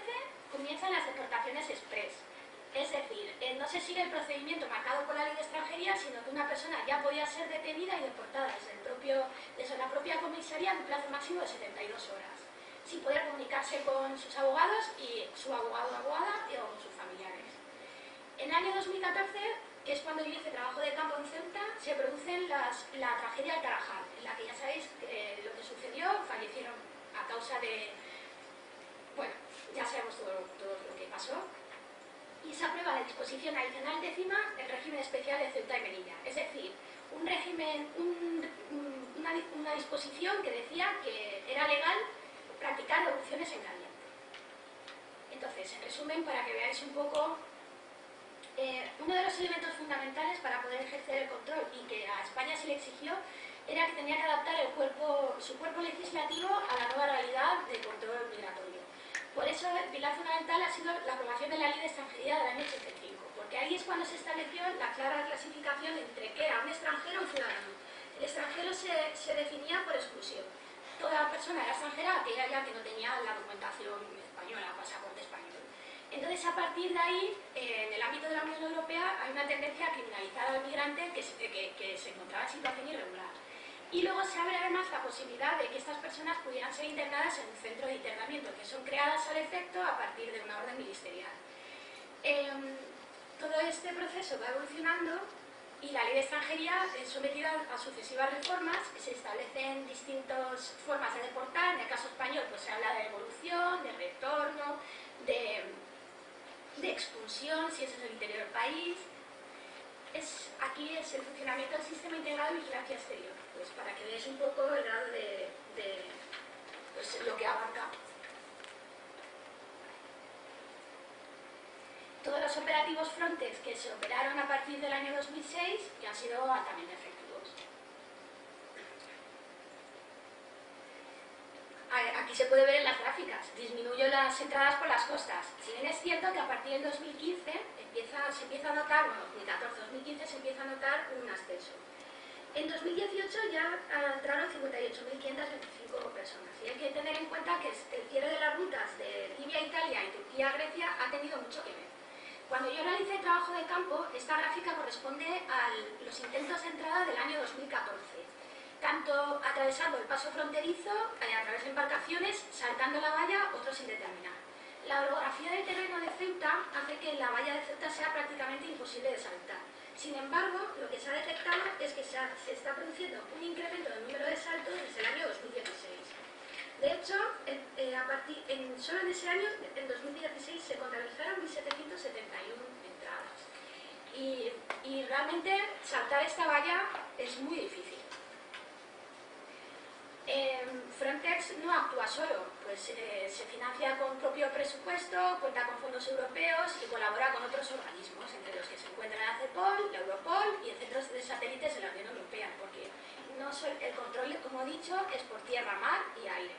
S2: comienzan las deportaciones express, es decir, no se sigue el procedimiento marcado por la ley de extranjería, sino que una persona ya podía ser detenida y deportada desde la propia comisaría en un plazo máximo de 72 horas, sin poder comunicarse con sus abogados y su abogado o abogada o con sus familiares. En el año 2014, que es cuando yo hice trabajo de campo en Ceuta, se produce la tragedia del Tarajal, en la que ya sabéis lo que sucedió, fallecieron a causa de... Bueno, ya sabemos todo lo que pasó. Y se aprueba la disposición adicional décima del régimen especial de Ceuta y Melilla, es decir, una disposición que decía que era legal practicar devoluciones en caliente. Entonces, en resumen, para que veáis un poco, uno de los elementos fundamentales para poder ejercer el control y que a España se le exigió era que tenía que adaptar su cuerpo legislativo a la nueva realidad del control migratorio. Por eso el pilar fundamental ha sido la aprobación de la Ley de Extranjería del año 85, porque ahí es cuando se estableció la clara clasificación entre qué era un extranjero o un ciudadano. El extranjero se definía por exclusión. Toda persona era extranjera, aquella ya que no tenía la documentación española, pasaporte español. Entonces, a partir de ahí, en el ámbito de la Unión Europea, hay una tendencia a criminalizar al migrante que se encontraba en situación irregular. Y luego se abre además la posibilidad de que estas personas pudieran ser internadas en un centro de internamiento, que son creadas al efecto a partir de una orden ministerial. Todo este proceso va evolucionando y la ley de extranjería es sometida a sucesivas reformas, que se establecen distintas formas de deportar. En el caso español pues se habla de devolución, de retorno, de expulsión, si ese es el interior del país. Aquí es el funcionamiento del sistema integrado de vigilancia exterior, pues para que veáis un poco el grado de pues, lo que abarca. Todos los operativos Frontex que se operaron a partir del año 2006 que han sido altamente efectivos. Aquí se puede ver en las gráficas, disminuyó las entradas por las costas. Si bien es cierto que a partir del 2015 se empieza a notar, bueno, 2014-2015 se empieza a notar un ascenso. En 2018 ya entraron 58.525 personas. Y hay que tener en cuenta que el cierre de las rutas de Libia a Italia y Turquía a Grecia ha tenido mucho que ver. Cuando yo realicé el trabajo de campo, esta gráfica corresponde a los intentos de entrada del año 2014. Tanto atravesando el paso fronterizo, a través de embarcaciones, saltando la valla, otros sin determinar. La orografía del terreno de Ceuta hace que la valla de Ceuta sea prácticamente imposible de saltar. Sin embargo, lo que se ha detectado es que se está produciendo un incremento del número de saltos desde el año 2016. De hecho, solo en ese año, en 2016, se contabilizaron 1.771 entradas. Y realmente saltar esta valla es muy difícil. Frontex no actúa solo, pues se financia con propio presupuesto, cuenta con fondos europeos y colabora con otros organismos, entre los que se encuentran la CEPOL, la Europol y el Centro de Satélites de la Unión Europea, porque el control, como he dicho, es por tierra, mar y aire.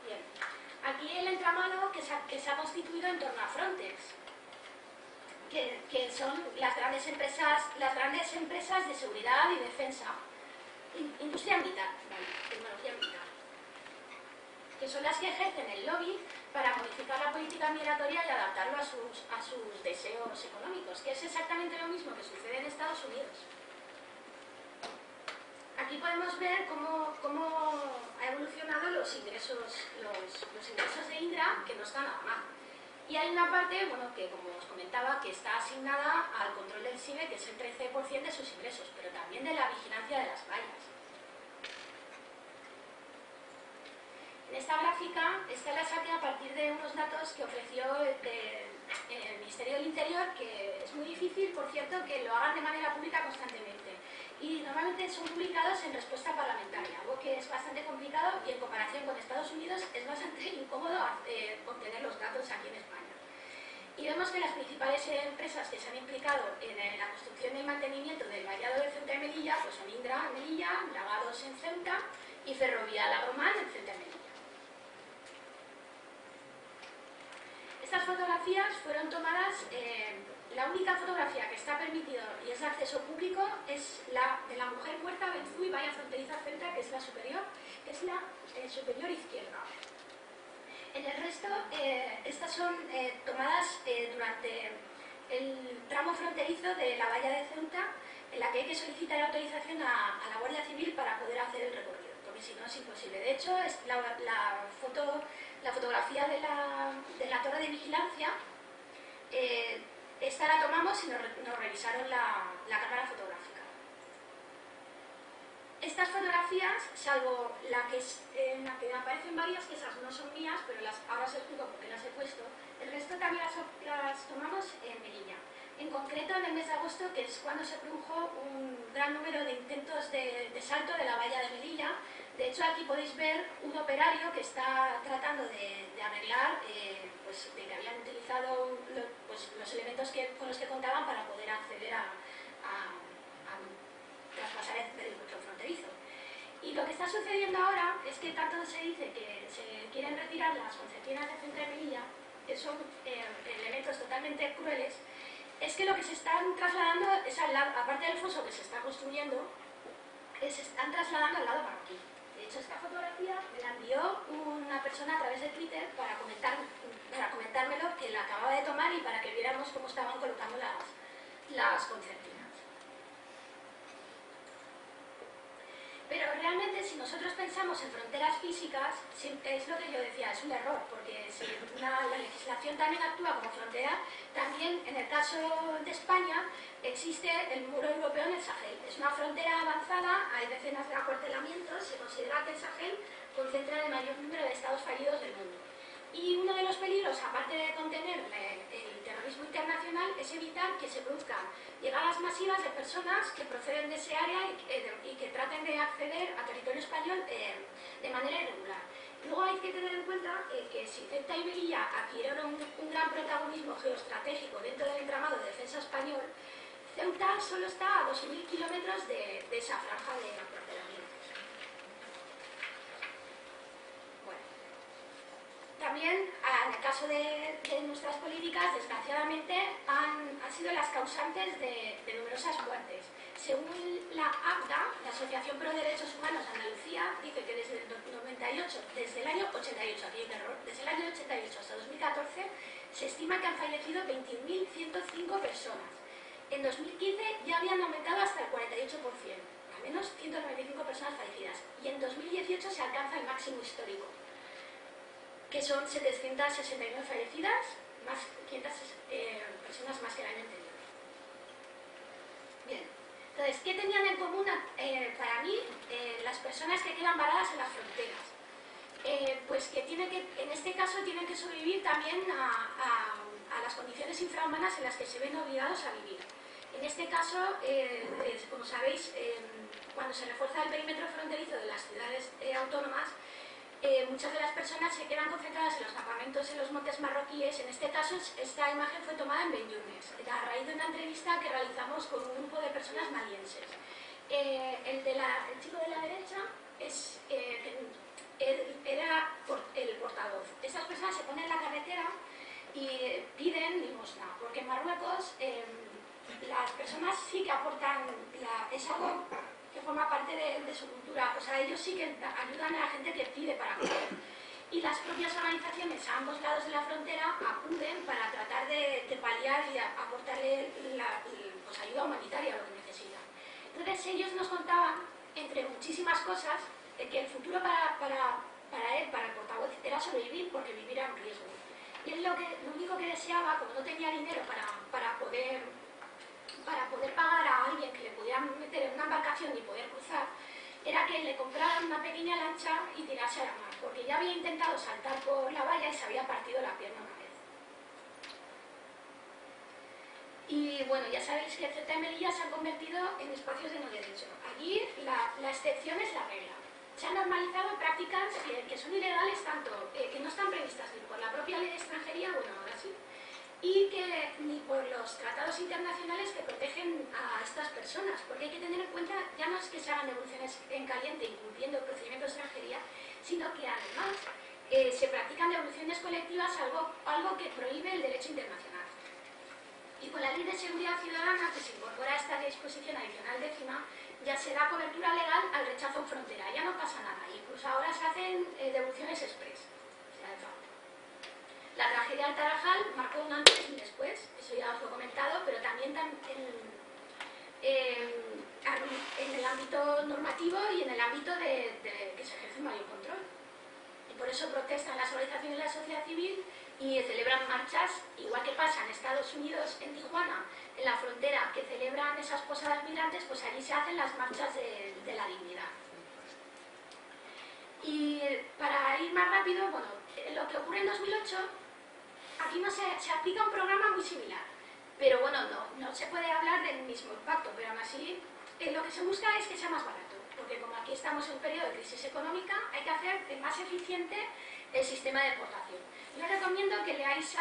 S2: Bien. Aquí el entramado que se ha constituido en torno a Frontex, que son las grandes empresas de seguridad y defensa. Industria militar, vale, tecnología militar, que son las que ejercen el lobby para modificar la política migratoria y adaptarlo a sus deseos económicos, que es exactamente lo mismo que sucede en Estados Unidos. Aquí podemos ver cómo ha evolucionado los ingresos de Indra, que no están nada mal. Y hay una parte, bueno, que como os comentaba, que está asignada al control del SIBE, que es el 13% de sus ingresos, pero también de la vigilancia de las vallas. En esta gráfica, esta la saqué a partir de unos datos que ofreció el Ministerio del Interior, que es muy difícil, por cierto, que lo hagan de manera pública constantemente.
S5: y normalmente son publicados en respuesta parlamentaria, algo que es bastante complicado y en comparación con Estados Unidos es bastante incómodo obtener los datos aquí en España. Y vemos que las principales empresas que se han implicado en la construcción y el mantenimiento del vallado de Ceuta y Melilla pues son Indra en Melilla, Dragados en Ceuta y Ferrovial Agromán en Ceuta y Melilla. Estas fotografías fueron tomadas, la única fotografía que está permitida y es de acceso público es la de la mujer muerta Benzú y valla fronteriza Ceuta, que es la superior, superior izquierda. En el resto, estas son tomadas durante el tramo fronterizo de la valla de Ceuta, en la que hay que solicitar autorización a la Guardia Civil para poder hacer el recorrido, porque si no es imposible. De hecho, la fotografía de la torre de vigilancia, esta la tomamos y nos revisaron la cámara fotográfica. Estas fotografías, salvo en la que aparecen varias, que esas no son mías, pero ahora os explico por qué las he puesto, el resto también las tomamos en Melilla. En concreto, en el mes de agosto, que es cuando se produjo un gran número de intentos de salto de la valla de Melilla. De hecho, aquí podéis ver un operario que está tratando de arreglar, pues, de que habían utilizado los elementos con los que contaban para poder acceder a traspasar el perímetro fronterizo. Y lo que está sucediendo ahora es que tanto se dice que se quieren retirar las concertinas de Ceuta y Melilla, que son elementos totalmente crueles, es que lo que se están trasladando es al lado, aparte del foso que se está construyendo, se están trasladando al lado marroquí. De hecho, esta fotografía me la envió una persona a través de Twitter para comentármelo, que la acababa de tomar y para que viéramos cómo estaban colocando las concertinas. Pero realmente, si nosotros pensamos en fronteras físicas, es lo que yo decía, es un error, porque si la legislación también actúa como frontera, también en el caso de España existe el muro europeo en el Sahel. Es una frontera avanzada, hay decenas de acuartelamientos, se considera que el Sahel concentra el mayor número de estados fallidos del mundo. Y uno de los peligros, aparte de contener el terrorismo internacional, es evitar que se produzcan llegadas masivas de personas que proceden de ese área y que traten de acceder a territorio español de manera irregular. Luego hay que tener en cuenta que si Ceuta y Melilla adquirieron un gran protagonismo geoestratégico dentro del entramado de defensa español, Ceuta solo está a 2.000 kilómetros de esa franja de acuartelamientos. También, en el caso de nuestras políticas, desgraciadamente, han sido las causantes de numerosas muertes. Según la ACDA, la Asociación Pro Derechos Humanos de Andalucía, dice que desde el año 88, aquí hay terror, desde el año 88 hasta 2014, se estima que han fallecido 21.105 personas. En 2015 ya habían aumentado hasta el 48%, al menos 195 personas fallecidas, y en 2018 se alcanza el máximo histórico, que son 769 fallecidas, más 500 personas más que el año anterior. Bien, entonces, ¿qué tenían en común para mí las personas que quedan varadas en las fronteras? Pues que en este caso tienen que sobrevivir también a las condiciones infrahumanas en las que se ven obligados a vivir. En este caso, como sabéis, cuando se refuerza el perímetro fronterizo de las ciudades autónomas, muchas de las personas se quedan concentradas en los campamentos en los montes marroquíes. En este caso, esta imagen fue tomada en Benyurnes, a raíz de una entrevista que realizamos con un grupo de personas malienses. El chico de la derecha era el portavoz. Estas personas se ponen en la carretera y piden limosna, porque en Marruecos las personas sí que aportan, es algo que forma parte de su cultura, o sea, ellos sí que ayudan a la gente que pide para comer. Y las propias organizaciones a ambos lados de la frontera acuden para tratar de paliar y aportarle pues, ayuda humanitaria a lo que necesitan. Entonces ellos nos contaban, entre muchísimas cosas, que el futuro para él, para el portavoz, era sobrevivir porque vivir era un riesgo. Y él lo único que deseaba, como no tenía dinero para poder pagar a alguien que le pudiera meter en una embarcación y poder cruzar, era que le compraran una pequeña lancha y tirase a la mar, porque ya había intentado saltar por la valla y se había partido la pierna una vez. Y bueno, ya sabéis que Ceuta y Melilla se han convertido en espacios de no derecho. Allí la excepción es la regla. Se han normalizado prácticas que son ilegales, tanto que no están previstas ni por la propia ley de extranjería, bueno, ahora sí, y que ni por los tratados internacionales que protegen a estas personas, porque hay que tener en cuenta, ya no es que se hagan devoluciones en caliente incumpliendo el procedimiento de extranjería, sino que además se practican devoluciones colectivas, algo que prohíbe el derecho internacional. Y con la Ley de Seguridad Ciudadana, que se incorpora a esta disposición adicional 10ª, ya se da cobertura legal al rechazo en frontera, ya no pasa nada, incluso ahora se hacen devoluciones express. La tragedia del Tarajal marcó un antes y un después, eso ya os lo he comentado, pero también en el ámbito normativo y en el ámbito de que se ejerce un mayor control. Y por eso protestan las organizaciones de la sociedad civil y celebran marchas, igual que pasa en Estados Unidos, en Tijuana, en la frontera, que celebran esas posadas migrantes, pues allí se hacen las marchas de la dignidad. Y para ir más rápido, bueno, lo que ocurre en 2008, aquí no se aplica un programa muy similar, pero bueno, no se puede hablar del mismo impacto, pero aún así lo que se busca es que sea más barato, porque como aquí estamos en un periodo de crisis económica, hay que hacer más eficiente el sistema de deportación. Yo os recomiendo que leáis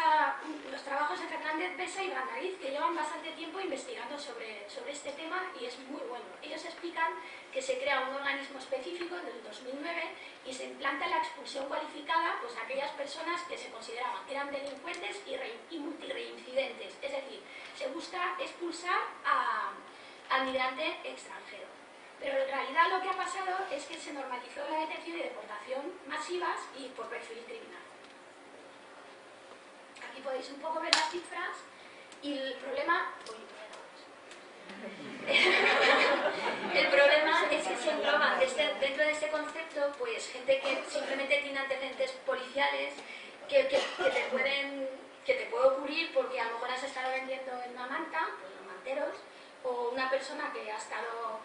S5: los trabajos de Fernández Besa y Brandariz, que llevan bastante tiempo investigando sobre este tema y es muy bueno. Ellos explican que se crea un organismo específico en el 2009 y se implanta la expulsión cualificada pues, a aquellas personas que se consideraban que eran delincuentes y multireincidentes. Es decir, se busca expulsar al migrante extranjero. Pero en realidad lo que ha pasado es que se normalizó la detención y deportación masivas y por perfil criminal. Aquí podéis un poco ver las cifras y el problema... El problema es que se engloban dentro de este concepto pues gente que simplemente tiene antecedentes policiales que te puede ocurrir porque a lo mejor has estado vendiendo en una manta, pues los manteros, o una persona que ha estado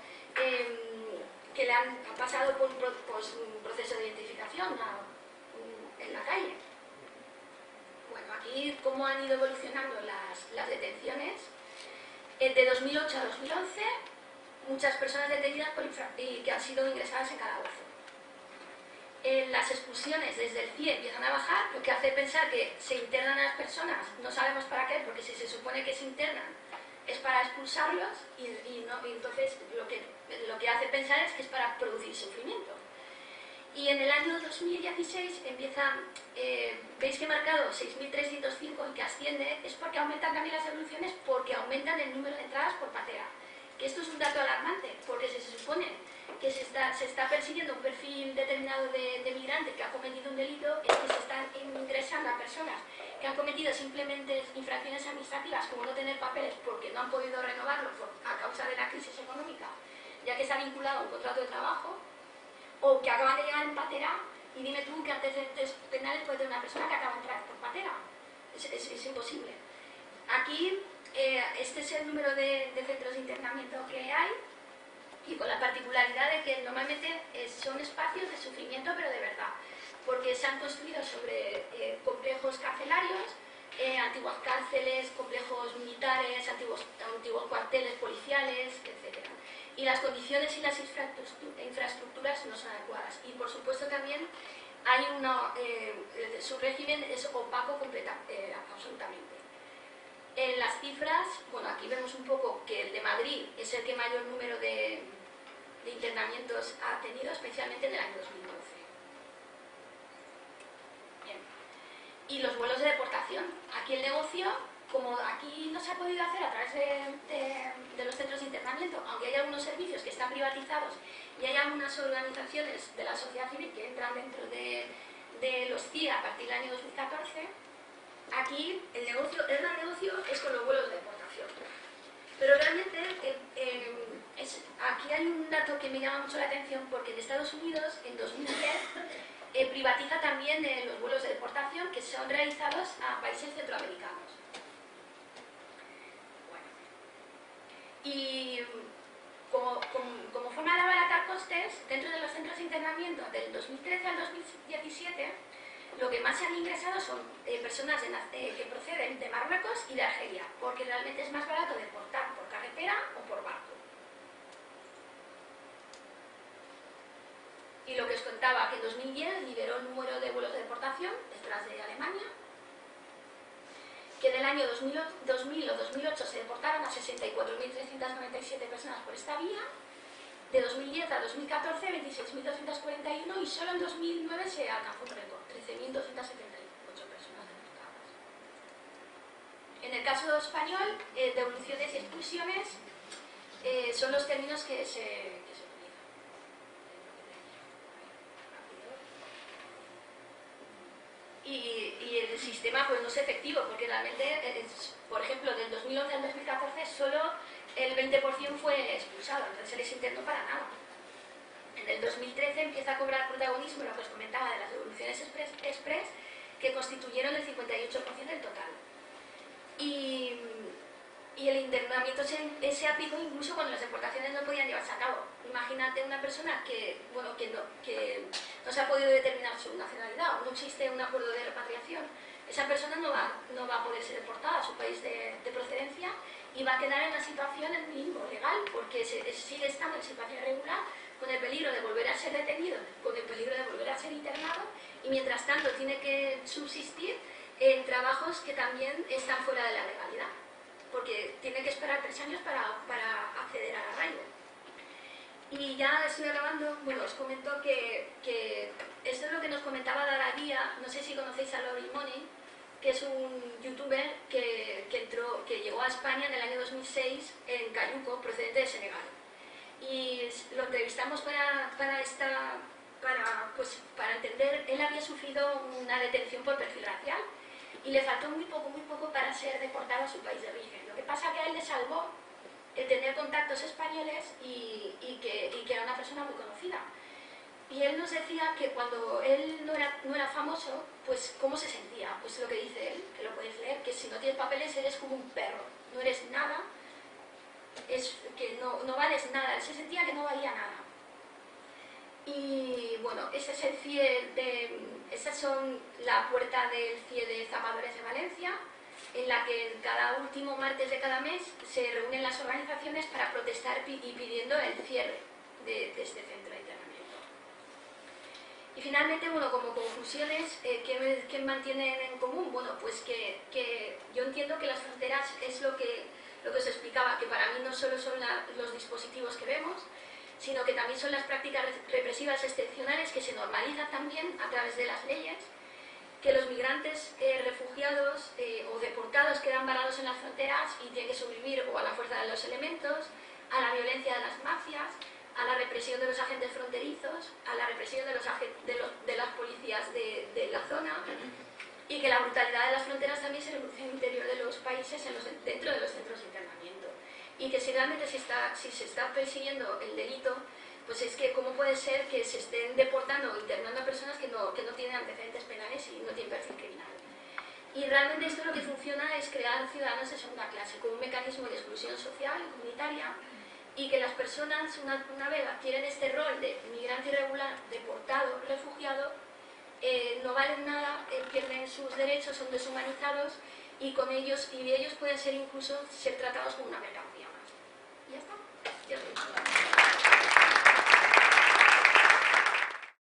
S5: que le han pasado por un proceso de identificación en la calle. Bueno, aquí cómo han ido evolucionando las detenciones. De 2008 a 2011, muchas personas detenidas y que han sido ingresadas en calabozo. Las expulsiones desde el CIE empiezan a bajar, lo que hace pensar que se internan a las personas, no sabemos para qué, porque si se supone que se internan es para expulsarlos y entonces lo que hace pensar es que es para producir sufrimiento. Y en el año 2016 empiezan, veis que he marcado 6.305 y que asciende, es porque aumentan también las devoluciones, porque aumentan el número de entradas por patera. Que esto es un dato alarmante, porque se supone que se está persiguiendo un perfil determinado de migrante que ha cometido un delito, es que se están ingresando a personas que han cometido simplemente infracciones administrativas, como no tener papeles porque no han podido renovarlos a causa de la crisis económica, ya que está vinculado a un contrato de trabajo, o que acaban de llegar en patera, y dime tú qué antecedentes penales puede tener una persona que acaba de entrar por patera. Es imposible. Aquí, este es el número de centros de internamiento que hay, y con la particularidad de que normalmente son espacios de sufrimiento, pero de verdad, porque se han construido sobre complejos carcelarios, antiguas cárceles, complejos militares, antiguos cuarteles policiales, etc. Y las condiciones y las infraestructuras no son adecuadas. Y por supuesto también hay su régimen es opaco absolutamente. En las cifras, bueno, aquí vemos un poco que el de Madrid es el que mayor número de internamientos ha tenido, especialmente en el año 2012. Bien. Y los vuelos de deportación. Aquí el negocio, como aquí no se ha podido hacer a través de los centros de internamiento, aunque hay algunos servicios que están privatizados y hay algunas organizaciones de la sociedad civil que entran dentro de los CIE a partir del año 2014, aquí el gran negocio es con los vuelos de deportación. Pero realmente aquí hay un dato que me llama mucho la atención, porque en Estados Unidos en 2010 privatiza también los vuelos de deportación que son realizados a países centroamericanos. Bueno. Y como forma de abaratar costes, dentro de los centros de internamiento del 2013 al 2017, lo que más se han ingresado son personas que proceden de Marruecos y de Argelia, porque realmente es más barato deportar por carretera o por barco. Y lo que os contaba, que en 2010 liberó el número de vuelos de deportación detrás de Alemania, que en el año 2000 o 2008 se deportaron a 64.397 personas por esta vía, de 2010 a 2014 26.241 y solo en 2009 se alcanzó un récord, 13.278 personas deportadas. En el caso español, devoluciones y expulsiones son los términos que se utilizan. Y el sistema pues no es efectivo, porque realmente, por ejemplo, del 2011 al 2014 solo el 20% fue expulsado, entonces se les intentó para nada. En el 2013 empieza a cobrar protagonismo lo que os comentaba de las devoluciones express, que constituyeron el 58% del total. Y el internamiento se aplicó incluso cuando las deportaciones no podían llevarse a cabo. Imagínate una persona que no se ha podido determinar su nacionalidad o no existe un acuerdo de repatriación. Esa persona no va a poder ser deportada a su país de procedencia y va a quedar en una situación en limbo legal, porque sigue estando en situación irregular, con el peligro de volver a ser detenido, con el peligro de volver a ser internado, y mientras tanto tiene que subsistir en trabajos que también están fuera de la legalidad, porque tiene que esperar 3 años para acceder al arraigo. Y ya estoy acabando, bueno, os comento que esto es lo que nos comentaba Dara Guía, no sé si conocéis a Lori Money, que es un youtuber que llegó a España en el año 2006 en Cayuco, procedente de Senegal. Y lo entrevistamos para entender, él había sufrido una detención por perfil racial y le faltó muy poco para ser deportado a su país de origen. Lo que pasa que a él le salvó el tener contactos españoles y que era una persona muy conocida. Y él nos decía que cuando él no era famoso, pues ¿cómo se sentía? Pues lo que dice él, que lo podéis leer, que si no tienes papeles eres como un perro, no eres nada, que no vales nada, él se sentía que no valía nada. Y bueno, ese es el CIE esas son la puerta del CIE de Zapadores de Valencia, en la que cada último martes de cada mes se reúnen las organizaciones para protestar y pidiendo el cierre de este centro de internamiento. Y finalmente, bueno, como conclusiones, ¿qué mantienen en común? Bueno, pues que yo entiendo que las fronteras es lo que os explicaba, que para mí no solo son los dispositivos que vemos, sino que también son las prácticas represivas excepcionales que se normalizan también a través de las leyes, que los migrantes refugiados o deportados quedan varados en las fronteras y tienen que sobrevivir o a la fuerza de los elementos, a la violencia de las mafias, a la represión de los agentes fronterizos, a la represión de las policías de la zona, y que la brutalidad de las fronteras también se reproduce en el interior de los países, dentro de los centros de internamiento. Y que si realmente si se está persiguiendo el delito, pues es que cómo puede ser que se estén deportando o internando a personas que no tienen antecedentes penales y no tienen perfil criminal. Y realmente esto lo que funciona es crear ciudadanos de segunda clase, con un mecanismo de exclusión social y comunitaria, y que las personas, una vez adquieren este rol de migrante irregular, deportado, refugiado, no valen nada, pierden sus derechos, son deshumanizados, y ellos pueden ser incluso tratados como una mercancía más. Y ya está.